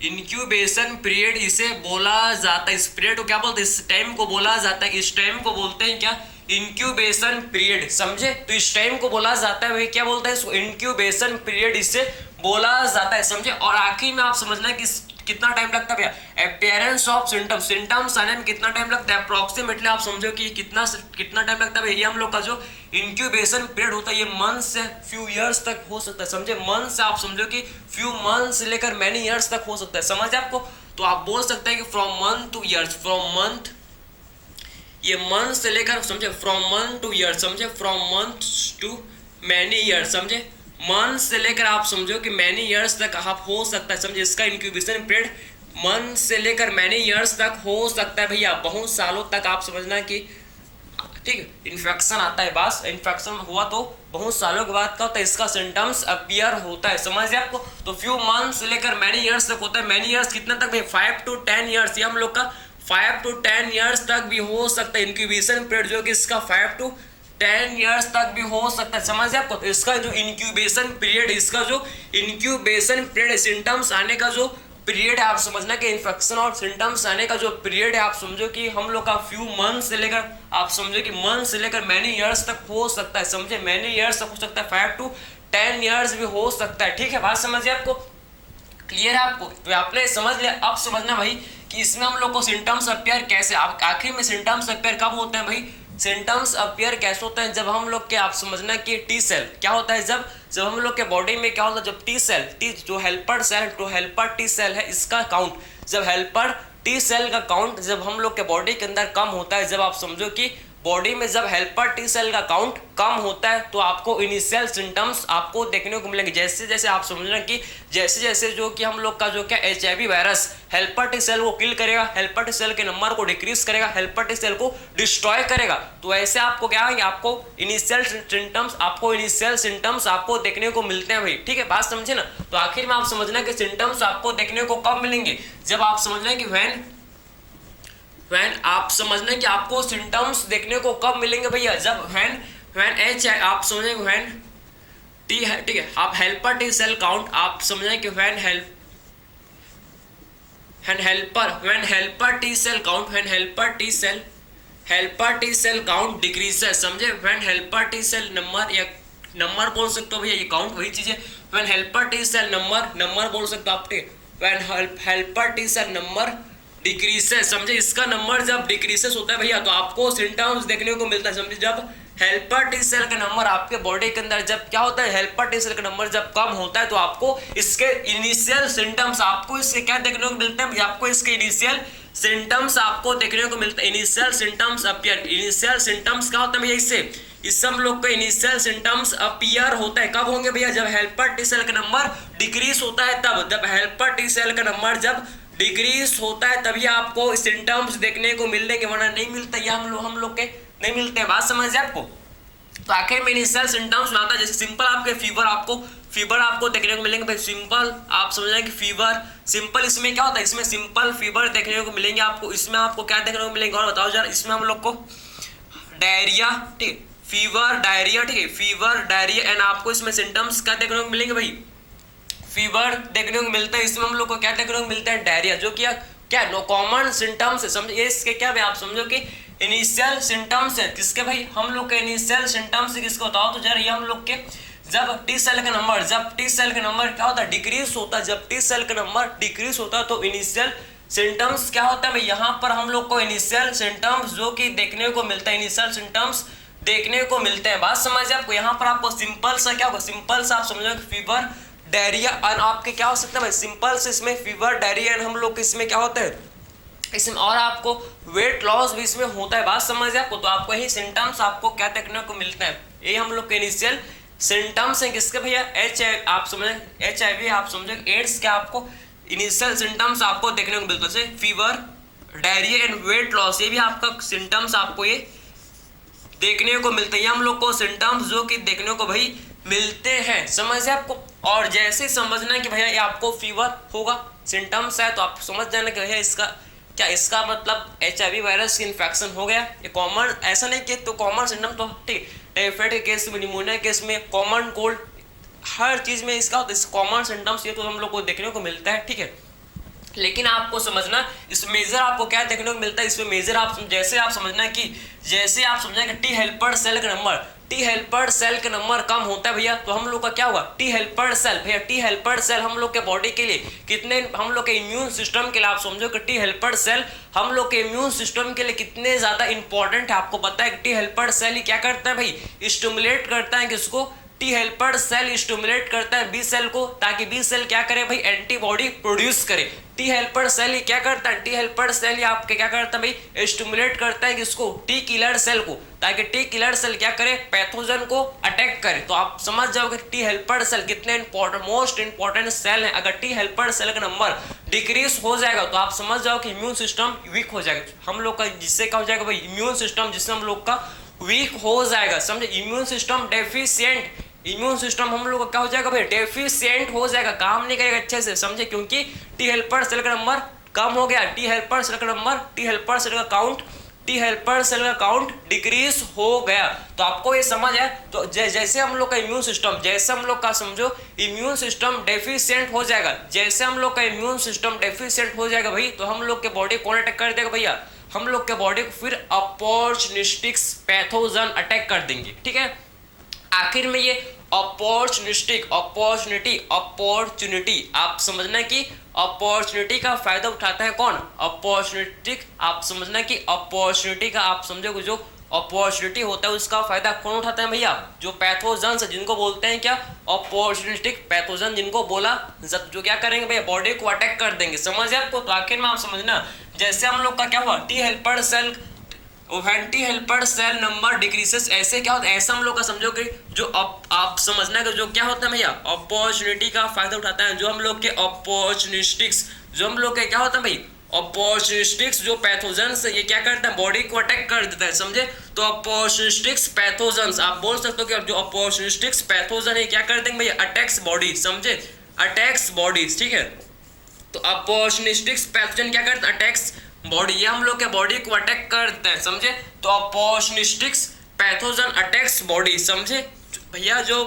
इंक्यूबेशन पीरियड इसे बोला जाता है, इस पीरियड को क्या बोलते हैं, इस टाइम को बोला जाता है, इस टाइम को बोलते हैं क्या, इंक्यूबेशन पीरियड, समझे। तो इस टाइम को बोला जाता है भाई, क्या बोलता है इसको, इंक्यूबेशन पीरियड इसे बोला जाता है, समझे। और आखिर में आप समझना कि कितना टाइम लगता है भैया, अपीयरेंस ऑफ सिम्टम्स, सिम्टम्स आने में कितना टाइम लगता है, अप्रोक्सीमेटली आप समझो कि कितना टाइम लगता है। ये हम लोग का जो इंक्यूबेशन पीरियड होता है ये मंथ से फ्यू इयर्स तक हो सकता है, समझे। मंथ से आप समझो कि फ्यू मंथ से लेकर मैनी इयर्स तक हो सकता है, समझ आपको। तो आप बोल सकते हैं कि from month to years, from month, ये मंथ से लेकर समझे, फ्रॉम मंथ टू ईयर, समझे, from month to many years, समझे। मंथ से लेकर आप समझो कि मैनी इयर्स तक आप हो सकता है, समझे। इसका इंक्यूबेशन पीरियड मंथ से लेकर मैनी इयर्स तक हो सकता है भैया, बहुत सालों तक आप समझना कि, ठीक, इन्फेक्शन आता है, बस इन्फेक्शन हुआ तो बहुत सालों के बाद क्या होता है, इसका सिम्टम्स अपीयर होता है, समझ आपको। तो फ्यू मंथ से लेकर मैनी इयर्स तक होता है। मैनी इयर्स कितना तक भाई, 5 to 10 ईयर्स, ये हम लोग का 5 to 10 ईयर्स तक भी हो सकता है इंक्यूबेशन पीरियड, जो कि इसका 5 to 10 ईयर्स तक भी हो सकता है, समझ आपको। तो इसका जो इंक्यूबेशन पीरियड, इसका जो इंक्यूबेशन पीरियड, सिम्टम्स आने का जो पीरियड है आप समझना कि इन्फेक्शन और सिम्टम्स आने का जो पीरियड है आप समझो कि हम लोग का फ्यू मंथ से लेकर आप समझो कि मंथ से लेकर मैनी इयर्स तक हो सकता है, समझे। मैनी इयर्स तक हो सकता है, 5 to 10 ईयर्स भी हो सकता है, ठीक है, बात समझिए आपको, क्लियर है आपको। तो आपने समझ लिया, अब समझना भाई कि इसमें हम लोग को सिम्टम्स अपीयर कैसे, आखिर में सिम्टम्स अपीयर कब होते हैं भाई, सिम्टम्स अपीयर कैसे होते हैं, जब हम लोग के आप समझना कि टी सेल क्या होता है, जब हम लोग के बॉडी में क्या होता है, जब टी सेल, जो हेल्पर सेल, जो हेल्पर टी सेल है, इसका काउंट, जब हेल्पर टी सेल का काउंट जब हम लोग के बॉडी के अंदर कम होता है, जब आप समझो कि बॉडी में जब हेल्पर टी सेल का काउंट कम होता है तो आपको इनिशियल सिम्टम्स आपको देखने को मिलेंगे। जैसे जैसे आप समझना कि जैसे जैसे जो कि हम लोग का जो क्या HIV virus helper T cell को किल करेगा, हेल्पर टी सेल के नंबर को डिक्रीज करेगा, हेल्पर टी सेल को डिस्ट्रॉय करेगा, तो ऐसे आपको क्या है, आपको इनिशियल सिम्टम्स आपको देखने को मिलते हैं भाई, ठीक है, बात समझे ना। तो आखिर में आप समझना कि सिम्टम्स आपको देखने को कब मिलेंगे, जब आप समझना कि व्हेन आप समझना कि आपको सिम्टम्स देखने को कब मिलेंगे भैया, जब व्हेन व्हेन एच आप समझेंगे व्हेन टी है, ठीक है, आप हेल्पर टी सेल काउंट आप समझें कि when helper T cell count helper T cell count decreases, समझे, when helper T cell number या नंबर बोल सकते हो भैया, ये काउंट वही चीज है, when helper T cell number बोल सकते हो आप, when helper T cell number decreases, समझे, इसका नंबर जब डिक्रीजेस होता है भैया तो आपको सिम्टम्स देखने को मिलता है, समझे, जब हेल्पर टी सेल का नंबर आपके बॉडी के अंदर जब क्या होता है, हेल्पर टी सेल का नंबर जब कम होता है तो आपको इसके इनिशियल सिम्टम्स आपको इससे क्या देखने को मिलते हैं, आपको इसके इनिशियल सिम्टम्स आपको देखने को मिलता है, initial symptoms appear, initial symptoms क्या होता है भैया, इससे हम लोग को इनिशियल सिम्टम्स अपीयर होता है, कब होंगे भैया, जब हेल्पर टी सेल का नंबर डिक्रीज होता है, तब जब हेल्पर टी सेल का नंबर जब डिक्रीज होता है तभी आपको सिम्टम्स देखने को मिलेंगे, वरना नहीं मिलता, ये हम लोग के नहीं मिलते हैं, बात समझ आपको। तो आखिर में इनिशियल सिम्टम्स में आता है, जैसे सिंपल आपके फीवर आपको देखने को मिलेंगे भाई, सिंपल आप समझ रहे हैं कि फीवर सिंपल, इसमें क्या होता है, इसमें सिंपल फीवर देखने को मिलेंगे आपको, इसमें आपको क्या देखने को मिलेंगे और बताओ यार, इसमें हम लोग को डायरिया, ठीक, फीवर डायरिया, ठीक है, फीवर डायरिया एंड आपको इसमें सिम्टम्स क्या देखने को मिलेंगे भाई, फीवर देखने को मिलता है, इसमें हम लोग को क्या देखने को मिलता है, डायरिया, जो क्या नो कॉमन सिम्टम्स है, समझे, इसके क्या भाई आप समझो कि इनिशियल सिम्टम्स है, किसके भाई, हम लोग के इनिशियल सिम्टम्स किसको बताओ तो जरा, ये हम लोग के जब टी सेल का नंबर क्या होता है, डिक्रीज होता है, जब टी सेल का नंबर डिक्रीज होता है तो इनिशियल सिम्टम्स क्या होता है भाई, यहाँ पर हम लोग को इनिशियल सिम्टम्स जो कि देखने को मिलता है, इनिशियल सिम्टम्स देखने को मिलते हैं, बात समझिए आपको, यहाँ पर आपको सिंपल सा क्या होगा, सिंपल सा आप समझो फीवर डायरिया और आपके क्या हो सकता है भाई, सिंपल से इसमें फीवर डायरिया एंड हम लोग इसमें क्या होता है, इसमें और आपको वेट लॉस भी इसमें होता है, बात समझिए आपको, तो आपको यही सिम्टम्स आपको क्या देखने को मिलता है, ये हम लोग के इनिशियल सिम्टम्स हैं किसके भैया, आप समझे HIV आप समझे एड्स क्या आपको इनिशियल सिम्टम्स आपको देखने को मिलता है, fever diarrhoea and weight loss, ये भी आपका सिम्टम्स आपको ये देखने को मिलते हैं, हम लोग को सिम्टम्स जो कि देखने को भाई मिलते हैं, समझिए आपको। और जैसे समझना कि भैया ये आपको फीवर होगा, सिम्टम्स है तो आप समझ जाना कि भैया इसका मतलब HIV वायरस की इन्फेक्शन हो गया, ये कॉमन, ऐसा नहीं कि तो कॉमन सिम्टम तो ठीक, टाइफाइड के केस में, निमोनिया केस में, कॉमन कोल्ड, हर चीज में इसका कॉमन सिम्टम्स ये तो हम लोग को देखने को मिलता है, ठीक है। लेकिन आपको समझना इस मेजर आपको क्या देखने को मिलता है, इसमें मेजर आप जैसे आप समझना कि टी हेल्पर सेल का नंबर कम होता है भैया तो हम लोग का क्या हुआ, टी हेल्पर सेल हम लोग के बॉडी के लिए कितने, हम लोग के इम्यून सिस्टम के लिए आप समझो कि टी हेल्पर सेल हम लोग के इम्यून सिस्टम के लिए कितने ज्यादा इंपॉर्टेंट है। आपको पता है कि टी हेल्पर सेल ही क्या करता है भाई, स्टिमुलेट करता है किसको, टी हेल्पर सेल स्टिमुलेट करता है बी सेल को, ताकि बी सेल क्या करे भाई, एंटीबॉडी प्रोड्यूस करे। टी हेल्पर सेल ही क्या करता है, टी हेल्पर सेल ही आपके क्या करता है भाई, स्टिमुलेट करता है किसको, टी किलर सेल को, ताकि टी किलर सेल क्या करे, पैथोजन को अटैक करे। तो आप समझ जाओगे टी हेल्पर सेल कितने इंपॉर्टेंट, मोस्ट इंपॉर्टेंट सेल है। अगर टी हेल्पर सेल का नंबर डिक्रीज हो जाएगा तो आप समझ जाओ कि इम्यून सिस्टम वीक हो जाएगा हम लोग का, जिससे क्या हो जाएगा भाई, इम्यून सिस्टम जिससे हम लोग का वीक हो जाएगा, समझे, immune system deficient, immune system हम लोग का क्या हो जाएगा भाई, डेफिशिएंट हो जाएगा, काम नहीं करेगा अच्छे से, समझे, क्योंकि टी हेल्पर सेल का नंबर कम हो गया, टी हेल्पर सेल का नंबर, टी हेल्पर सेल का काउंट डिक्रीज हो गया। तो आपको ये समझ है, तो जैसे हम लोग का इम्यून सिस्टम, जैसे हम लोग का समझो इम्यून सिस्टम डेफिशिएंट हो जाएगा, जैसे हम लोग का इम्यून सिस्टम डेफिशिएंट हो जाएगा भाई, तो हम लोग के बॉडी कौन अटैक कर देगा भैया, हम लोग के बॉडी को फिर अपॉर्चुनिस्टिक पैथोजन अटैक कर देंगे, ठीक है। आखिर में ये अपॉर्चुनिटी आप समझना कि अपॉर्चुनिटी का फायदा उठाता है कौन, अपॉर्चुनिटी, आप समझना कि अपॉर्चुनिटी का आप समझो जो अपॉर्चुनिटी होता है उसका फायदा कौन उठाता है भैया, जो पैथोजन जिनको बोलते हैं क्या, अपॉर्चुनिस्टिक पैथोजन जिनको बोला, जो क्या करेंगे भैया, बॉडी को अटैक कर देंगे, समझ आपको। तो आखिर में आप समझना जैसे हम लोग का क्या हुआ, T helper cell T helper cell number decreases, ऐसे क्या होता है, ऐसा हम लोग का समझो कि जो आप समझना कि जो क्या होता है भैया, अपॉर्चुनिटी का फायदा उठाता है, जो हम लोग के अपॉर्चुनिस्टिक्स, जो हम लोग के क्या होता है भाई, अपॉर्चुनिस्टिक्स जो पैथोजन्स है ये क्या करता है, बॉडी को अटैक कर देता है, समझे। तो अपॉर्चुनिस्टिक्स पैथोजन्स आप बोल सकते हो कि जो अपॉर्चुनिस्टिक्स पैथोजन है क्या कर देंगे भैया, अटैक्स बॉडी, समझे, अटैक्स बॉडीज, ठीक है। तो अपॉर्चुनिस्टिक्स पैथोजन क्या करता है, अटैक्स बॉडी, ये हम लोग के बॉडी को अटैक करते हैं, समझे। तो अपॉर्चुनिस्टिक पैथोजन अटैक्स बॉडी, समझे भैया। जो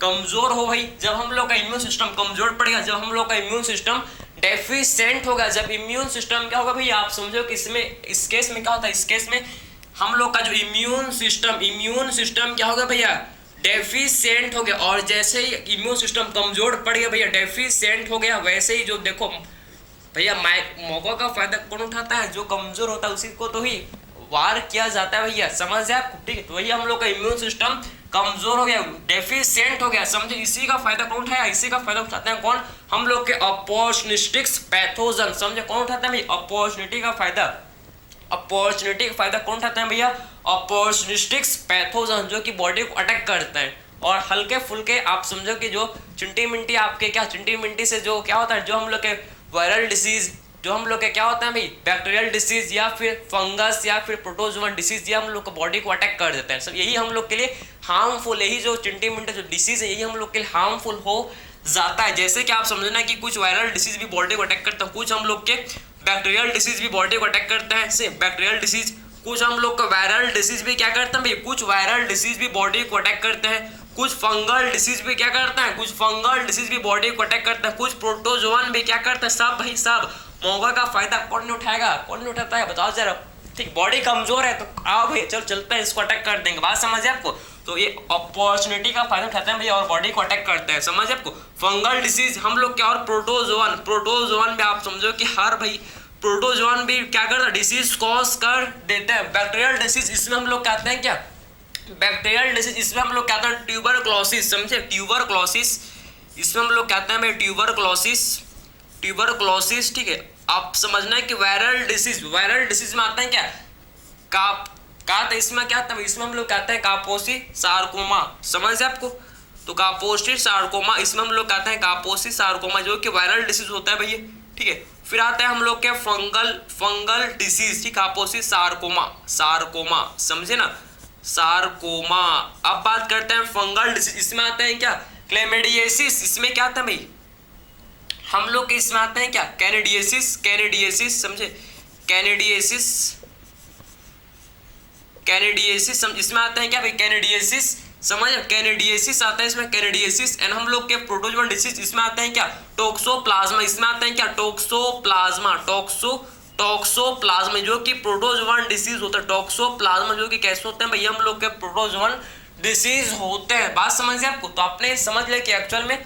कमजोर हो भाई, जब हम लोग का इम्यून सिस्टम कमजोर पड़ेगा, जब हम लोग का इम्यून सिस्टम डेफिशिएंट होगा, जब इम्यून सिस्टम क्या होगा भैया, आप समझो कि इसमें इस केस में क्या होता है, इस केस में हम लोग का जो इम्यून सिस्टम क्या होगा भैया, डेफिशिएंट हो गया। और जैसे ही इम्यून सिस्टम कमजोर पड़ गया भैया, डेफिशिएंट हो गया, वैसे ही जो देखो भैया मौका का फायदा कौन उठाता है, जो कमजोर होता है उसी को तो ही वार किया जाता है भैया, समझ जाए आपको, ठीक है। तो वही हम लोग का इम्यून सिस्टम कमजोर हो गया, डेफिशिएंट हो गया, समझे। इसी का फायदा कौन उठाया, इसी का फायदा उठाते हैं कौन, हम लोग के अपॉर्चुनिस्टिक पैथोजन, समझे। कौन उठाता है भैया, अपॉर्चुनिटी का फायदा कौन उठाते हैं भैया, अपॉर्चुनिस्टिक पैथोजन, जो कि बॉडी को अटैक करते हैं। और हल्के फुल्के आप समझो कि जो चिंटी मिंटी आपके क्या चिंटी मिंटी से जो क्या होता है, जो हम लोग के वायरल डिसीज, जो हम लोग के क्या होता है भाई, बैक्टीरियल डिसीज या फिर फंगस या फिर प्रोटोजोवन डिसीज, ये हम लोग को बॉडी को अटैक कर देते हैं। सब यही हम लोग के लिए हार्मफुल, यही जो चिंटी मिंटी जो डिसीज है, यही हम लोग के लिए हार्मफुल हो जाता है। जैसे कि आप समझना कि कुछ वायरल डिसीज भी बॉडी को अटैक करते हैं, कुछ हम लोग के बैक्टीरियल डिसीज भी बॉडी को अटैक करते हैं, से बैक्टीरियल डिसीज, कुछ हम लोग का वायरल डिसीज भी क्या करते हैं भाई, कुछ वायरल डिसीज भी बॉडी को अटैक करते हैं, कुछ फंगल डिसीज भी क्या करते हैं, कुछ फंगल डिसीज भी बॉडी को अटैक करते हैं, कुछ प्रोटोजोवन भी क्या करते हैं, सब भाई सब मौका का फायदा कौन नहीं उठाएगा, कौन नहीं उठाता है, बताओ जरा। ठीक, बॉडी कमजोर है तो आओ भाई चलो चलते हैं, इसको अटैक कर देंगे, बात समझ है आपको। तो ये अपॉर्चुनिटी का फायदा उठाते हैं भैया और बॉडी को अटैक करते हैं, समझ है आपको। फंगल डिसीज हम लोग क्या, और प्रोटोजोवन भी आप समझो कि हर भाई प्रोटोजोवन भी क्या करता है, डिसीज कॉज कर देते हैं। बैक्टीरियल डिसीज इसमें हम लोग कहते हैं क्या, बैक्टीरियल डिसीज इसमें हम लोग कहते हैं ट्यूबरक्लोसिस, समझे, ट्यूबरक्लोसिस, इसमें हम लोग कहते हैं भाई ट्यूबरक्लोसिस, ठीक है। आप समझना है कि वायरल डिसीज में आता है क्या, इसमें क्या आता है, इसमें हम लोग कहते हैं कापोसी सार्कोमा, समझ है आपको। तो कापोसी सार्कोमा, इसमें हम लोग कहते हैं कापोसी सार्कोमा, जो कि वायरल डिसीज होता है भैया, ठीक है। फिर आता है हम लोग के फंगल डिसीज, ठीक, कापोसी सार्कोमा, समझे ना, सार्कोमा। अब बात करते हैं फंगल डिसीज, इसमें आते हैं क्या, क्लेमिडियसिस, इसमें क्या आता है भाई, हम लोग के इसमें आते हैं क्या, कैनिडियसिस, समझे, कैनिडियसिस, इसमें आते हैं क्या भाई, कैनिडियसिस, समझ, कैनिडियसिस आता है इसमें, कैनिडियसिस। एंड हम लोग के प्रोटोजोवन डिसीज इसमें आते हैं क्या, टोक्सोप्लाज्मा, इसमें आते हैं क्या, टोक्सोप्लाज्मा, जो कि प्रोटोजोवन डिसीज होता है, टोक्सोप्लाज्मा, जो कि कैसे होते हैं भैया, हम लोग के प्रोटोजोवन डिसीज होते हैं, बात समझ है आपको। तो आपने समझ लिया कि एक्चुअल में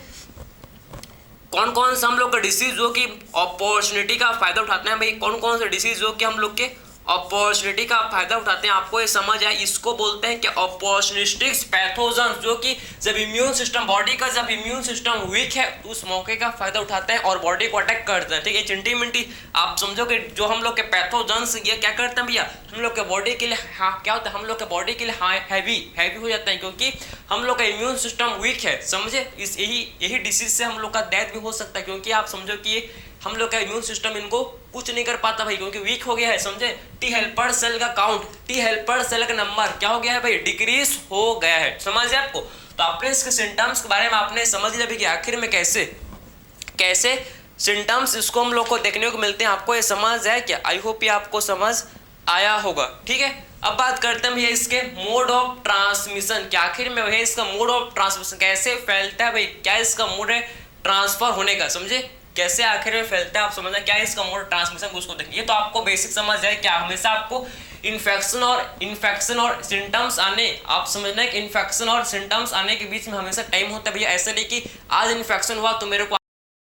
कौन कौन से हम लोग का डिसीज जो कि अपॉर्चुनिटी का फायदा उठाते हैं भाई, कौन कौन से डिसीज जो कि हम लोग के अपॉर्चुनिटी का फायदा उठाते हैं, आपको ये समझ आए। इसको बोलते हैं कि अपॉर्चुनिस्टिक पैथोजन, जो कि जब इम्यून सिस्टम बॉडी का जब इम्यून सिस्टम वीक है तो उस मौके का फायदा उठाते हैं और बॉडी को अटैक करते हैं, ठीक है। चिंटी मिंटी आप समझो कि जो हम लोग के पैथोजन्स ये क्या करते हैं भैया, हम लोग के बॉडी के लिए क्या होता है, हम लोग के बॉडी के लिए हैवी हो जाता है, क्योंकि हम लोग का इम्यून सिस्टम वीक है, समझे। इस यही डिसीज से हम लोग का डेथ भी हो सकता है, क्योंकि आप समझो कि हम लोग का इम्यून सिस्टम इनको कुछ नहीं कर पाता भाई, क्योंकि वीक हो गया है, समझे। टी हेल्पर सेल का काउंट, टी हेल्पर सेल का नंबर क्या हो गया है भाई, डिक्रीज हो गया है, समझ आपको। तो आपने इसके सिम्टम्स के बारे में आपने समझ लिया भी कि आखिर में कैसे सिम्टम्स इसको हम लोग को देखने को मिलते हैं, आपको ये समझ आया क्या, आई होप ये आपको समझ आया होगा, ठीक है। अब बात करते हैं भैया इसके मोड ऑफ ट्रांसमिशन, क्या आखिर में भैया इसका मोड ऑफ ट्रांसमिशन कैसे फैलता है भाई, क्या इसका मोड है ट्रांसफर होने का, समझे, कैसे आखिर में फैलता है, आप समझना क्या है इसका मोड ट्रांसमिशन, उसको देखिए। तो आपको बेसिक समझ जाए क्या, हमेशा आपको इन्फेक्शन और सिम्टम्स आने, आप समझना है कि इन्फेक्शन और सिम्टम्स आने के बीच में हमेशा टाइम होता है भैया। ऐसा नहीं कि आज इन्फेक्शन हुआ तो मेरे को